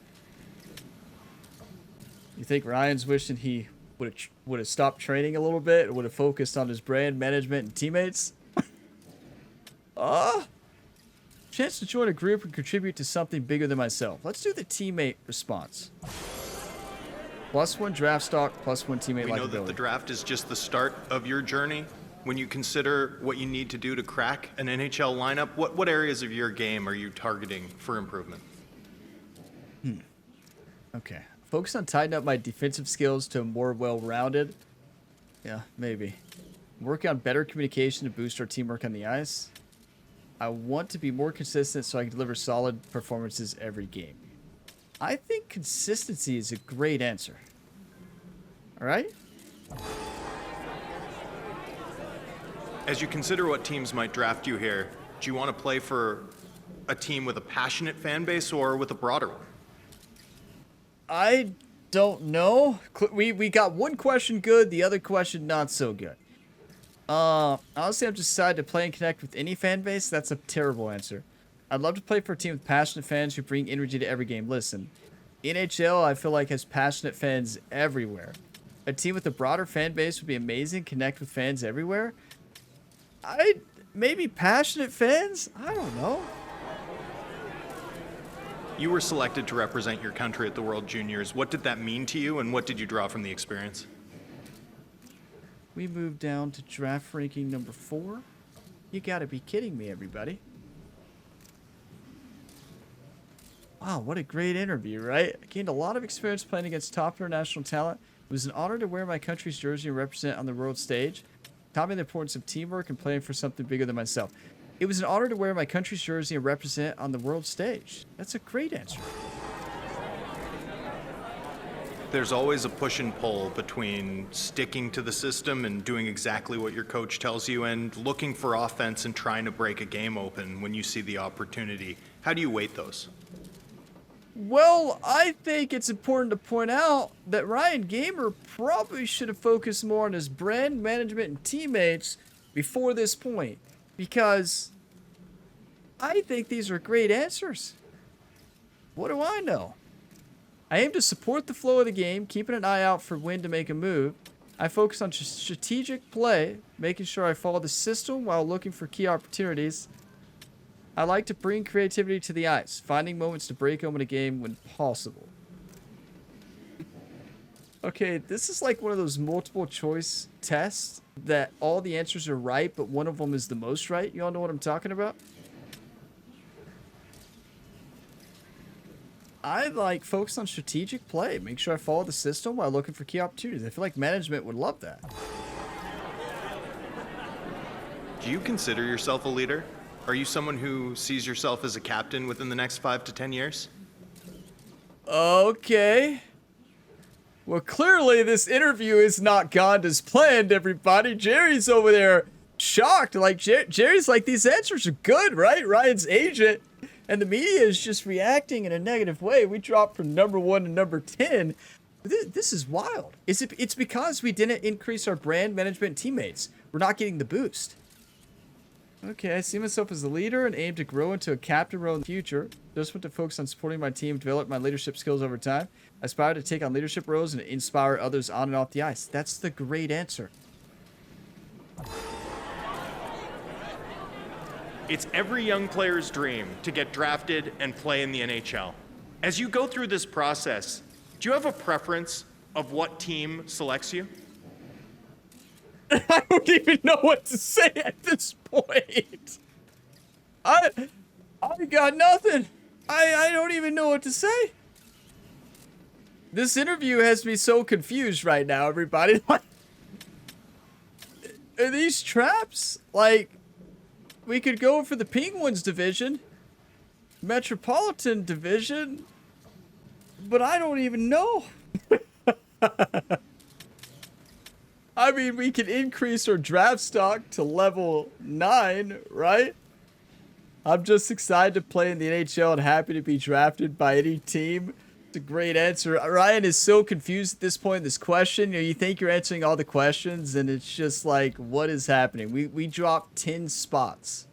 You think Ryan's wishing he would have stopped training a little bit, or would have focused on his brand management and teammates? Chance to join a group and contribute to something bigger than myself. Let's do the teammate response. +1 draft stock, +1 teammate likability. We know that the draft is just the start of your journey. When you consider what you need to do to crack an NHL lineup, what areas of your game are you targeting for improvement? Okay. Focus on tightening up my defensive skills to more well-rounded. Yeah, maybe. Work on better communication to boost our teamwork on the ice. I want to be more consistent so I can deliver solid performances every game. I think consistency is a great answer. All right? As you consider what teams might draft you here, do you want to play for a team with a passionate fan base or with a broader one? I don't know. We got one question good, the other question not so good. Honestly, I'm just decided to play and connect with any fan base. That's a terrible answer. I'd love to play for a team with passionate fans who bring energy to every game. Listen, NHL, I feel like, has passionate fans everywhere. A team with a broader fan base would be amazing. Connect with fans everywhere. Maybe passionate fans? I don't know. You were selected to represent your country at the World Juniors. What did that mean to you, and what did you draw from the experience? We moved down to draft ranking number 4. You gotta be kidding me, everybody. Wow, what a great interview, right? I gained a lot of experience playing against top international talent. It was an honor to wear my country's jersey and represent on the world stage. Taught me the importance of teamwork and playing for something bigger than myself. It was an honor to wear my country's jersey and represent on the world stage. That's a great answer. There's always a push and pull between sticking to the system and doing exactly what your coach tells you and looking for offense and trying to break a game open when you see the opportunity. How do you weight those? Well, I think it's important to point out that Ryan Gamer probably should have focused more on his brand management and teammates before this point, because I think these are great answers. What do I know? I aim to support the flow of the game, keeping an eye out for when to make a move. I focus on strategic play, making sure I follow the system while looking for key opportunities. I like to bring creativity to the ice, finding moments to break open a game when possible. Okay, this is like one of those multiple choice tests that all the answers are right, but one of them is the most right. You all know what I'm talking about? I like focus on strategic play. Make sure I follow the system while looking for key opportunities. I feel like management would love that. Do you consider yourself a leader? Are you someone who sees yourself as a captain within the next 5 to 10 years? Okay. Well, clearly this interview has not gone as planned, everybody. Jerry's over there shocked. Like, Jerry's like, these answers are good, right? Ryan's agent. And the media is just reacting in a negative way. We dropped from number 1 to number 10. This is wild. It's because we didn't increase our brand management teammates. We're not getting the boost. Okay, I see myself as a leader and aim to grow into a captain role in the future. Just want to focus on supporting my team, develop my leadership skills over time. I aspire to take on leadership roles and inspire others on and off the ice. That's the great answer. It's every young player's dream to get drafted and play in the NHL. As you go through this process, do you have a preference of what team selects you? I don't even know what to say at this point. I got nothing. I don't even know what to say. This interview has me so confused right now, everybody. Are these traps? Like, we could go for the Penguins division, Metropolitan division, but I don't even know. I mean, we can increase our draft stock to level 9, right? I'm just excited to play in the NHL and happy to be drafted by any team. It's a great answer. Ryan is so confused at this point in this question. You know, you think you're answering all the questions, and it's just like, what is happening? We dropped 10 spots.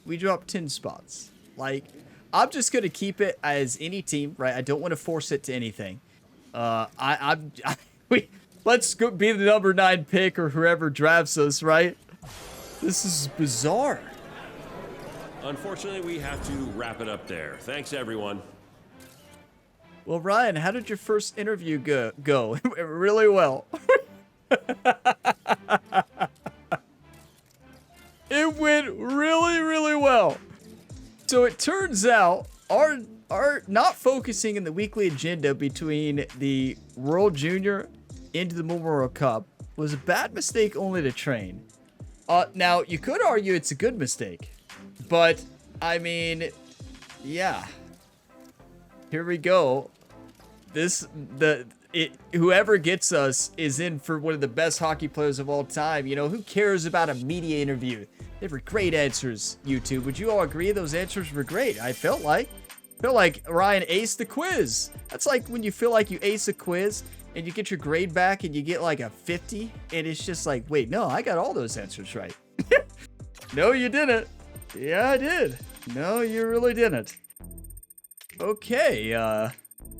we dropped 10 spots. Like, I'm just going to keep it as any team, right? I don't want to force it to anything. Let's go be the number 9 pick or whoever drafts us, right? This is bizarre. Unfortunately, we have to wrap it up there. Thanks, everyone. Well, Ryan, how did your first interview go? It went really well. It went really, really well. So it turns out our not focusing in the weekly agenda between the World Junior into the Memorial Cup was a bad mistake only to train. Now, you could argue it's a good mistake. But, I mean, yeah. Here we go. Whoever gets us is in for one of the best hockey players of all time. You know, who cares about a media interview? They were great answers, YouTube. Would you all agree those answers were great? I felt like Ryan aced the quiz. That's like when you feel like you ace a quiz and you get your grade back and you get like a 50 and it's just like, wait, no, I got all those answers right. No, you didn't. Yeah, I did. No, you really didn't. Okay,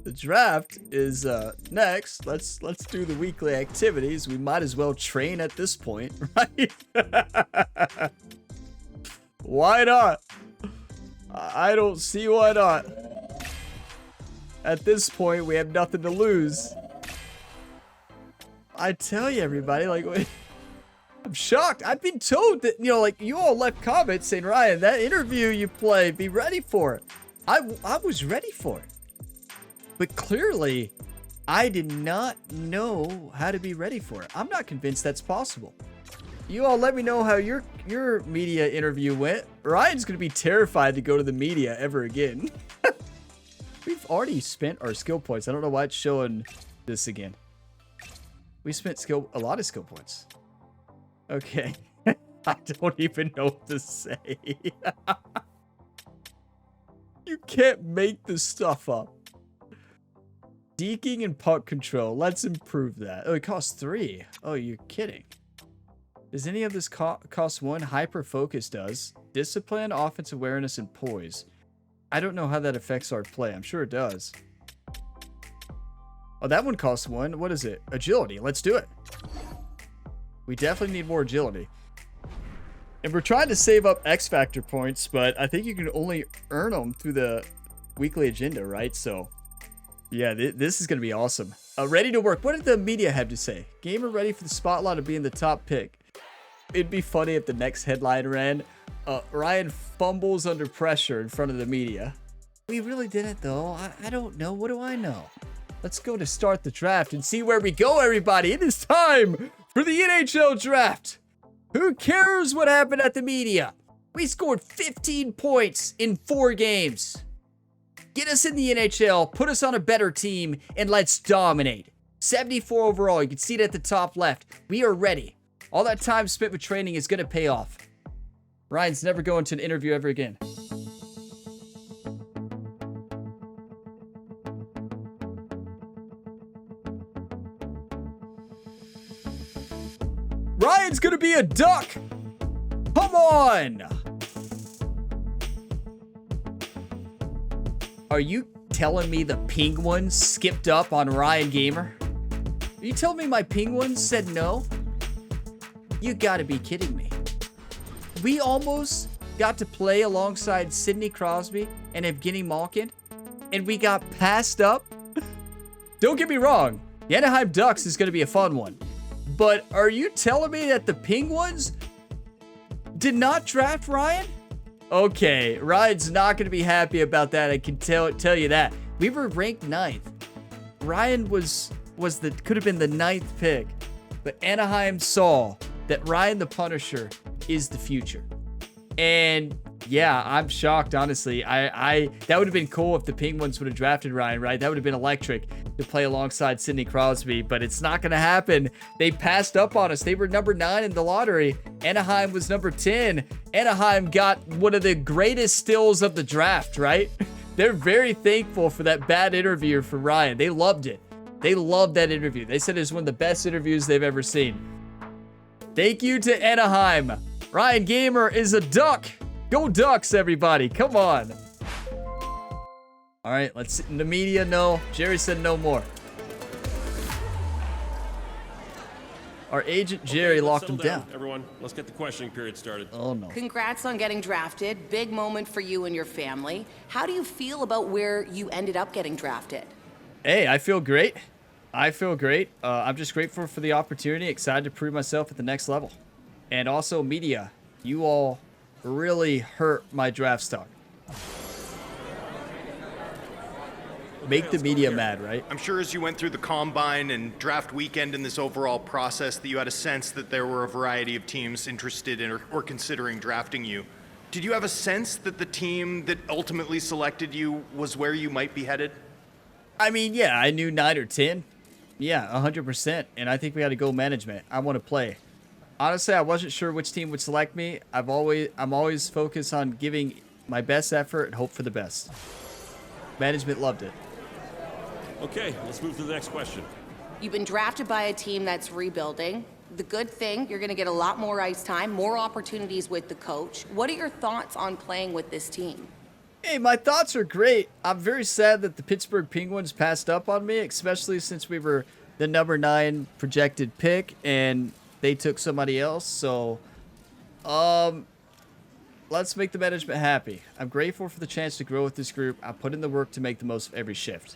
the draft is next. Let's do the weekly activities. We might as well train at this point, right? Why not? I don't see why not. At this point, we have nothing to lose. I tell you, everybody, like, I'm shocked. I've been told that, you know, like, you all left comments saying, Ryan, that interview you played, be ready for it. I was ready for it. But clearly, I did not know how to be ready for it. I'm not convinced that's possible. You all let me know how your media interview went. Ryan's going to be terrified to go to the media ever again. We've already spent our skill points. I don't know why it's showing this again. We spent a lot of skill points. Okay. I don't even know what to say. You can't make this stuff up. Deking and puck control. Let's improve that. Oh, it costs 3. Oh, you're kidding. Does any of this cost 1? Hyper focus does. Discipline, offense awareness, and poise. I don't know how that affects our play. I'm sure it does. Oh, that one costs 1. What is it? Agility. Let's do it. We definitely need more agility. And we're trying to save up X Factor points, but I think you can only earn them through the weekly agenda, right? So, yeah, this is going to be awesome. Ready to work. What did the media have to say? Gamer ready for the spotlight of being the top pick. It'd be funny if the next headline ran, Ryan fumbles under pressure in front of the media. We really didn't, though. I don't know. What do I know? Let's go to start the draft and see where we go, everybody. It is time for the NHL draft. Who cares what happened at the media? We scored 15 points in 4 games. Get us in the NHL, put us on a better team, and let's dominate. 74 overall. You can see it at the top left. We are ready. All that time spent with training is going to pay off. Ryan's never going to an interview ever again. Ryan's going to be a Duck. Come on. Are you telling me the Penguins skipped up on Ryan Gamer? Are you telling me my Penguins said no? You gotta be kidding me. We almost got to play alongside Sidney Crosby and Evgeny Malkin, and we got passed up? Don't get me wrong, the Anaheim Ducks is gonna be a fun one. But are you telling me that the Penguins did not draft Ryan? Okay, Ryan's not going to be happy about that. I can tell you that. We were ranked 9th. Ryan could have been the 9th pick, but Anaheim saw that Ryan the Punisher is the future. And yeah, I'm shocked, honestly. That would have been cool if the Penguins would have drafted Ryan, right? That would have been electric to play alongside Sidney Crosby, but it's not going to happen. They passed up on us. They were number 9 in the lottery. Anaheim was number 10. Anaheim got one of the greatest steals of the draft, right? They're very thankful for that bad interview for Ryan. They loved it. They loved that interview. They said it was one of the best interviews they've ever seen. Thank you to Anaheim. Ryan Gamer is a Duck. Go Ducks, everybody. Come on. All right, let's in the media. No. Jerry said no more. Our agent Jerry Okay, let's locked him settle down. Everyone, let's get the questioning period started. Oh, no. Congrats on getting drafted. Big moment for you and your family. How do you feel about where you ended up getting drafted? Hey, I feel great. I feel great. I'm just grateful for the opportunity. Excited to prove myself at the next level. And also, media, you all really hurt my draft stock. Make the media mad, right? I'm sure as you went through the combine and draft weekend in this overall process that you had a sense that there were a variety of teams interested in or considering drafting you. Did you have a sense that the team that ultimately selected you was where you might be headed? I mean, yeah, I knew 9 or 10. Yeah, 100%. And I think we had to go management. I want to play. Honestly, I wasn't sure which team would select me. I'm always focused on giving my best effort and hope for the best. Management loved it. Okay, let's move to the next question. You've been drafted by a team that's rebuilding. The good thing, you're going to get a lot more ice time, more opportunities with the coach. What are your thoughts on playing with this team? Hey, my thoughts are great. I'm very sad that the Pittsburgh Penguins passed up on me, especially since we were the number 9 projected pick and they took somebody else. So, let's make the management happy. I'm grateful for the chance to grow with this group. I put in the work to make the most of every shift.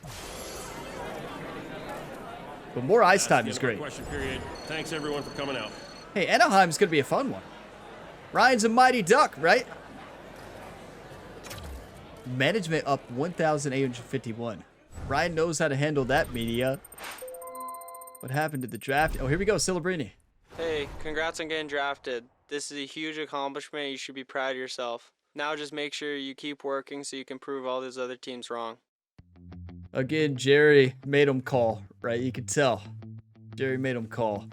But more ice time is great. Question period. Thanks everyone for coming out. Hey, Anaheim's going to be a fun one. Ryan's a mighty duck, right? Management up 1,851. Ryan knows how to handle that, media. What happened to the draft? Oh, here we go, Celebrini. Hey, congrats on getting drafted. This is a huge accomplishment. You should be proud of yourself. Now just make sure you keep working so you can prove all these other teams wrong. Again, Jerry made him call, right? You can tell. Jerry made him call.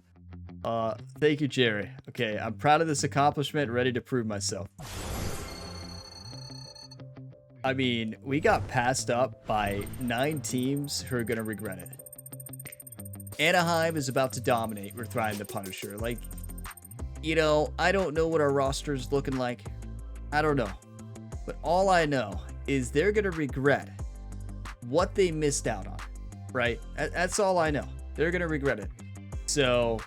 Thank you, Jerry. Okay, I'm proud of this accomplishment, ready to prove myself. I mean, we got passed up by 9 teams who are going to regret it. Anaheim is about to dominate. We're throwing the Punisher. Like, you know, I don't know what our roster is looking like. I don't know. But all I know is they're going to regret what they missed out on, right? That's all I know. They're going to regret it. So,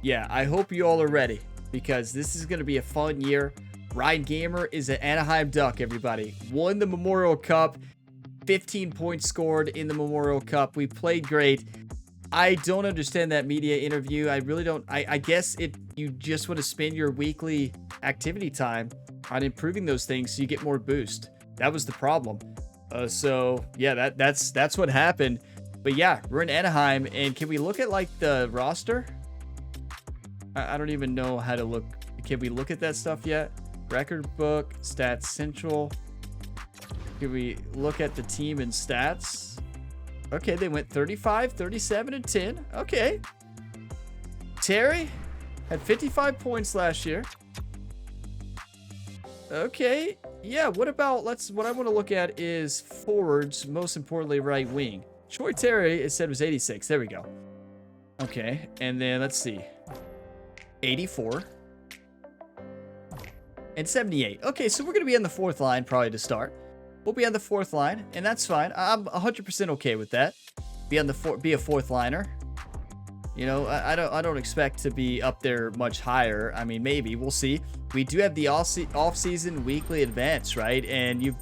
yeah, I hope you all are ready because this is going to be a fun year. Ryan Gamer is an Anaheim Duck, everybody. Won the Memorial Cup. 15 points scored in the Memorial Cup. We played great. I don't understand that media interview. I really don't. I guess you just want to spend your weekly activity time on improving those things so you get more boost. That was the problem. So yeah, that's what happened. But yeah, we're in Anaheim, and can we look at like the roster? I don't even know how to look. Can we look at that stuff yet? Record book, stats central. Can we look at the team and stats? Okay, they went 35, 37, and 10. Okay. Terry had 55 points last year. Okay. Yeah, what about, what I want to look at is forwards, most importantly right wing. Troy Terry, it said was 86. There we go. Okay, and then let's see. 84. And 78. Okay, so we're going to be on the 4th line probably to start. We'll be on the 4th line, and that's fine. I'm 100% okay with that. Be a 4th liner. You know, I don't expect to be up there much higher. I mean, maybe we'll see. We do have the off-season weekly advance, right? And you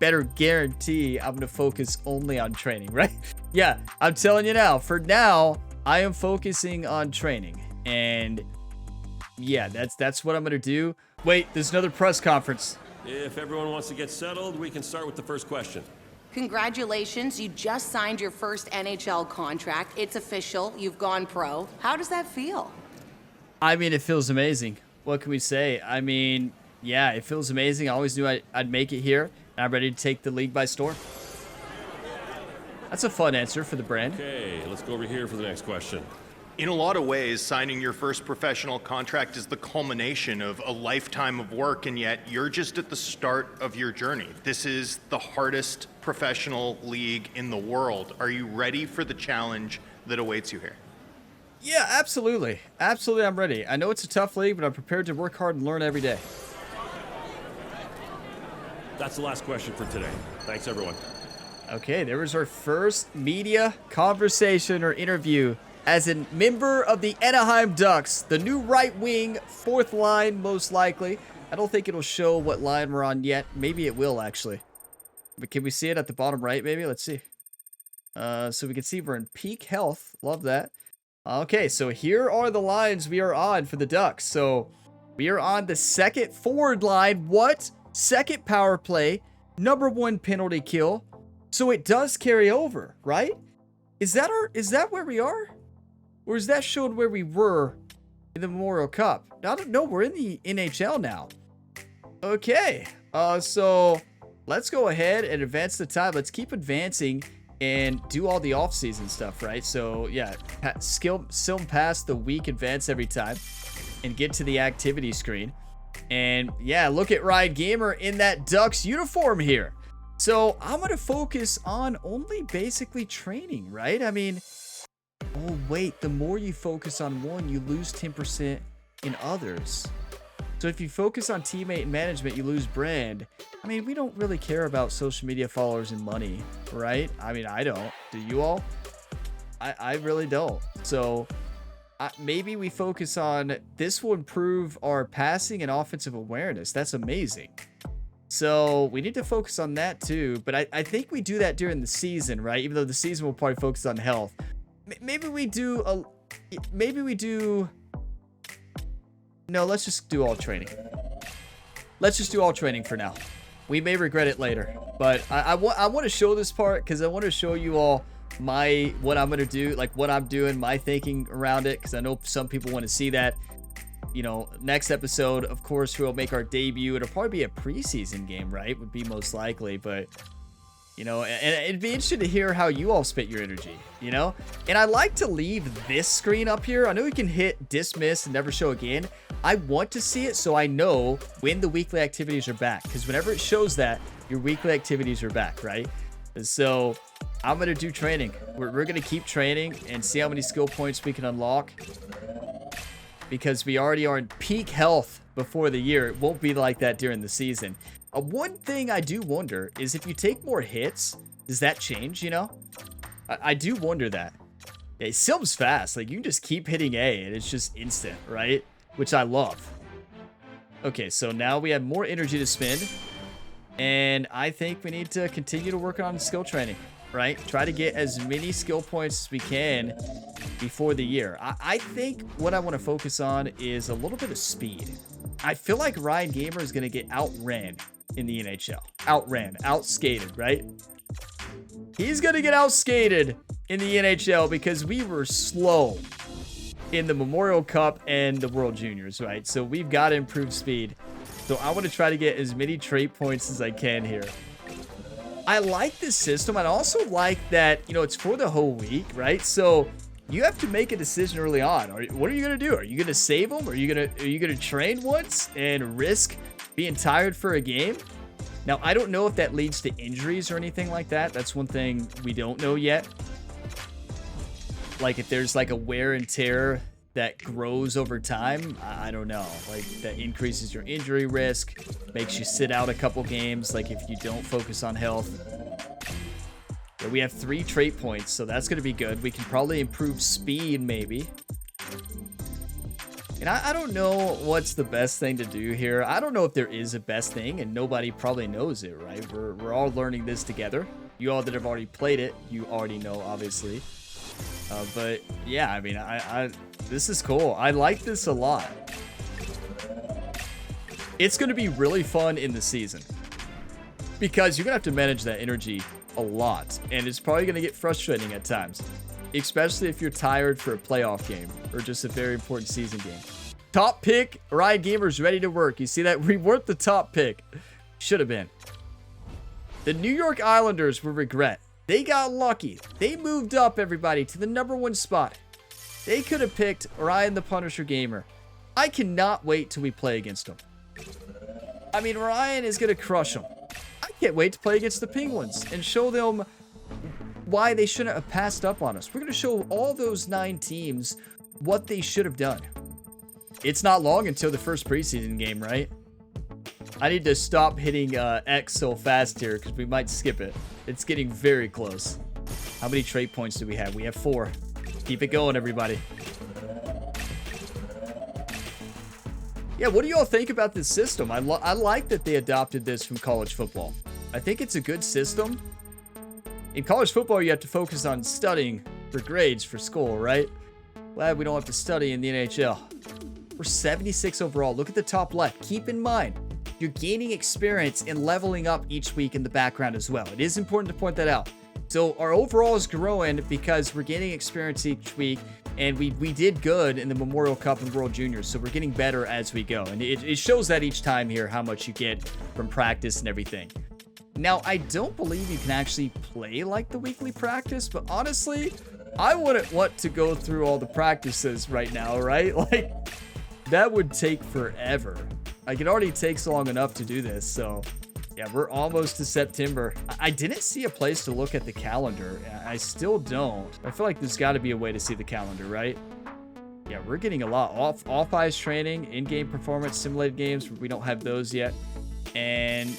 better guarantee I'm gonna focus only on training, right? Yeah, I'm telling you now. For now, I am focusing on training, and yeah, that's what I'm gonna do. Wait, there's another press conference. If everyone wants to get settled, we can start with the first question. Congratulations, you just signed your first NHL contract. It's official, you've gone pro. How does that feel? I mean, it feels amazing. What can we say? I mean, yeah, it feels amazing. I always knew I'd make it here. And I'm ready to take the league by storm. That's a fun answer for the brand. Okay, let's go over here for the next question. In a lot of ways, signing your first professional contract is the culmination of a lifetime of work, and yet you're just at the start of your journey. This is the hardest professional league in the world. Are you ready for the challenge that awaits you here? Yeah, absolutely. Absolutely, I'm ready. I know it's a tough league, but I'm prepared to work hard and learn every day. That's the last question for today. Thanks, everyone. Okay, there was our first media conversation or interview as a member of the Anaheim Ducks, the new right wing, fourth line, most likely. I don't think it'll show what line we're on yet. Maybe it will, actually. But can we see it at the bottom right, maybe? Let's see. So we can see we're in peak health. Love that. Okay, so here are the lines we are on for the Ducks. So we are on the second forward line. What? Second power play. Number 1 penalty kill. So it does carry over, right? Is that where we are? Or is that showing where we were in the Memorial Cup? I don't know. We're in the NHL now. Okay. So let's go ahead and advance the time. Let's keep advancing and do all the off-season stuff, right? So yeah, still pass the week advance every time and get to the activity screen. And yeah, look at Ryan Gamer in that Ducks uniform here. So I'm going to focus on only basically training, right? I mean, oh wait, the more you focus on one, you lose 10% in others. So if you focus on teammate and management, you lose brand. I mean, we don't really care about social media followers and money, right? I mean, I don't. Do you all? I really don't. So maybe we focus on this will improve our passing and offensive awareness. That's amazing. So we need to focus on that too. But I think we do that during the season, right? Even though the season will probably focus on health. Maybe we do no, let's just do all training. Let's just do all training for now. We may regret it later, but I want to show this part because I want to show you all what I'm going to do, like what I'm doing, my thinking around it, because I know some people want to see that. You know, next episode, of course, we'll make our debut. It'll probably be a preseason game, right? Would be most likely, but you know, and it'd be interesting to hear how you all spent your energy, you know? And I like to leave this screen up here. I know we can hit dismiss and never show again. I want to see it so I know when the weekly activities are back. Because whenever it shows that, your weekly activities are back, right? And so I'm going to do training. We're going to keep training and see how many skill points we can unlock. Because we already are in peak health before the year. It won't be like that during the season. One thing I do wonder is if you take more hits, does that change, you know? I do wonder that. Yeah, Silm's fast. Like, you can just keep hitting A and it's just instant, right? Which I love. Okay, so now we have more energy to spend. And I think we need to continue to work on skill training, right? Try to get as many skill points as we can before the year. I think what I want to focus on is a little bit of speed. I feel like Ryan Gamer is going to get outran in the NHL. Outskated, right? He's going to get outskated in the NHL because we were slow in the Memorial Cup and the World Juniors, right? So we've got to improve speed. So I want to try to get as many trait points as I can here. I like this system. I also like that, you know, it's for the whole week, right? So you have to make a decision early on. What are you going to do? Are you going to save them? Are you going to train once and risk being tired for a game? Now, I don't know if that leads to injuries or anything like that. That's one thing we don't know yet. Like if there's like a wear and tear that grows over time, I don't know. Like that increases your injury risk, makes you sit out a couple games. Like if you don't focus on health. But we have 3 trait points, so that's going to be good. We can probably improve speed maybe. And I don't know what's the best thing to do here. I don't know if there is a best thing, and nobody probably knows it, right? We're all learning this together. You all that have already played it, you already know, obviously. But yeah, I mean, this is cool. I like this a lot. It's going to be really fun in the season because you're going to have to manage that energy a lot, and it's probably going to get frustrating at times, especially if you're tired for a playoff game or just a very important season game. Top pick, Ryan Gamer's ready to work. You see that? We weren't the top pick. Should have been. The New York Islanders will regret. They got lucky. They moved up, everybody, to the #1 spot. They could have picked Ryan the Punisher Gamer. I cannot wait till we play against him. I mean, Ryan is going to crush them. I can't wait to play against the Penguins and show them why they shouldn't have passed up on us. We're going to show all those 9 teams what they should have done. It's not long until the first preseason game, right? I need to stop hitting X so fast here because we might skip it. It's getting very close. How many trait points do we have? We have 4. Keep it going, everybody. Yeah, what do you all think about this system? I like that they adopted this from college football. I think it's a good system. In college football, you have to focus on studying for grades for school, right? Glad we don't have to study in the NHL. We're 76 overall. Look at the top left. Keep in mind, you're gaining experience and leveling up each week in the background as well. It is important to point that out. So our overall is growing because we're gaining experience each week, and we did good in the Memorial Cup and World Juniors, so we're getting better as we go. And it shows that each time here how much you get from practice and everything. Now, I don't believe you can actually play like the weekly practice, but honestly, I wouldn't want to go through all the practices right now, right? Like, that would take forever. Like, it already takes long enough to do this, so yeah, we're almost to September. I didn't see a place to look at the calendar. I still don't. I feel like there's got to be a way to see the calendar, right? Yeah, we're getting a lot off-ice training, in-game performance, simulated games. We don't have those yet. And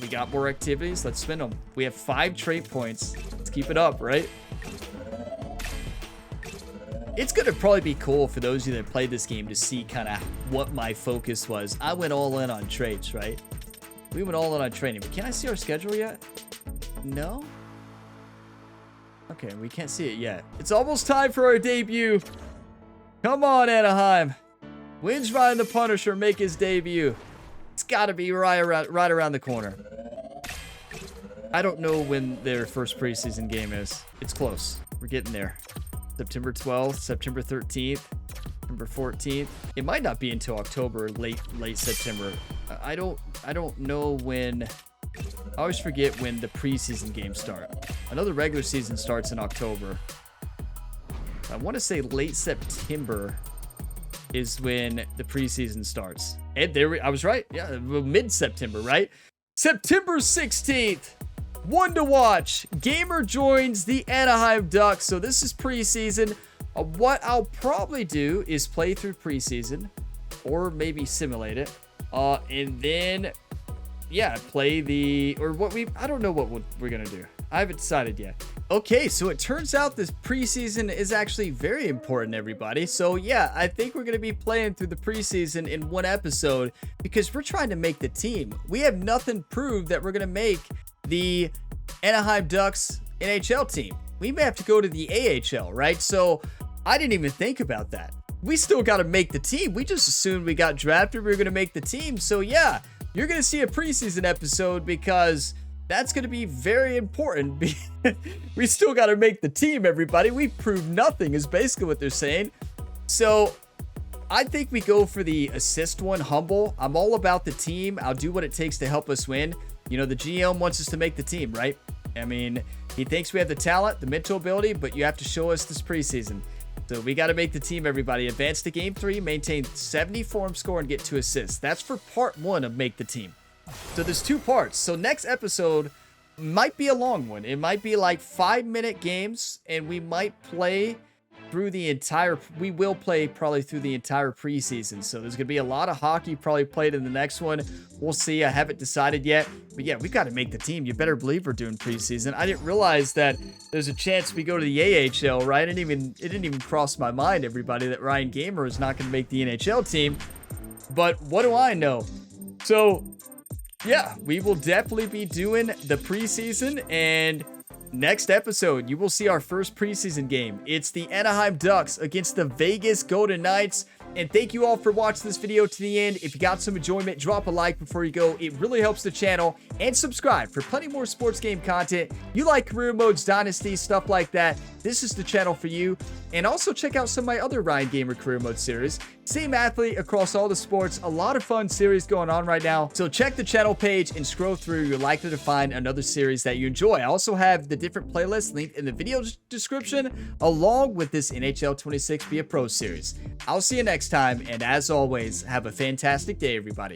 we got more activities. Let's spin them. We have 5 trait points. Let's keep it up, right? It's going to probably be cool for those of you that played this game to see kind of what my focus was. I went all in on traits, right? We went all in on training. But can I see our schedule yet? No? Okay, we can't see it yet. It's almost time for our debut. Come on, Anaheim. When's Ryan the Punisher make his debut? It's got to be right around the corner. I don't know when their first preseason game is. It's close. We're getting there. September 12th, September 13th, September 14th. It might not be until October, late September. I don't know when. I always forget when the preseason games start. I know the regular season starts in October. I want to say late September is when the preseason starts. And I was right. Yeah, mid-September, right? September 16th. One to watch. Gamer joins the Anaheim Ducks. So this is preseason. What I'll probably do is play through preseason or maybe simulate it. And then, yeah, play the, or what I don't know what we're going to do. I haven't decided yet. Okay, so it turns out this preseason is actually very important, everybody. So yeah, I think we're going to be playing through the preseason in one episode because we're trying to make the team. We have nothing proved that we're going to make the Anaheim Ducks NHL team. We may have to go to the AHL, right? So I didn't even think about that. We still got to make the team. We just assumed we got drafted, we were going to make the team. So yeah, you're going to see a preseason episode because that's going to be very important. We still got to make the team, everybody. We proved nothing is basically what they're saying. So I think we go for the assist one, humble. I'm all about the team. I'll do what it takes to help us win. You know, the GM wants us to make the team, right? I mean, he thinks we have the talent, the mental ability, but you have to show us this preseason. So we got to make the team, everybody. Advance to game 3, maintain 70 form score, and get 2 assists. That's for part 1 of Make the Team. So there's 2 parts. So next episode might be a long one. It might be like 5-minute games, and we might play through the entire, we will play probably through the entire preseason. So there's going to be a lot of hockey probably played in the next one. We'll see. I haven't decided yet. But yeah, we got to make the team. You better believe we're doing preseason. I didn't realize that there's a chance we go to the AHL, right? It didn't even cross my mind, everybody, that Ryan Gamer is not going to make the NHL team. But what do I know? So yeah, we will definitely be doing the preseason, and next episode, you will see our first preseason game. It's the Anaheim Ducks against the Vegas Golden Knights. And thank you all for watching this video to the end. If you got some enjoyment, drop a like before you go. It really helps the channel. And subscribe for plenty more sports game content. You like career modes, dynasty, stuff like that, this is the channel for you. And also check out some of my other Ryan Gamer career mode series. Same athlete across all the sports. A lot of fun series going on right now. So check the channel page and scroll through. You're likely to find another series that you enjoy. I also have the different playlists linked in the video description, along with this NHL 26 Be a Pro series. I'll see you next time, and as always, have a fantastic day, everybody.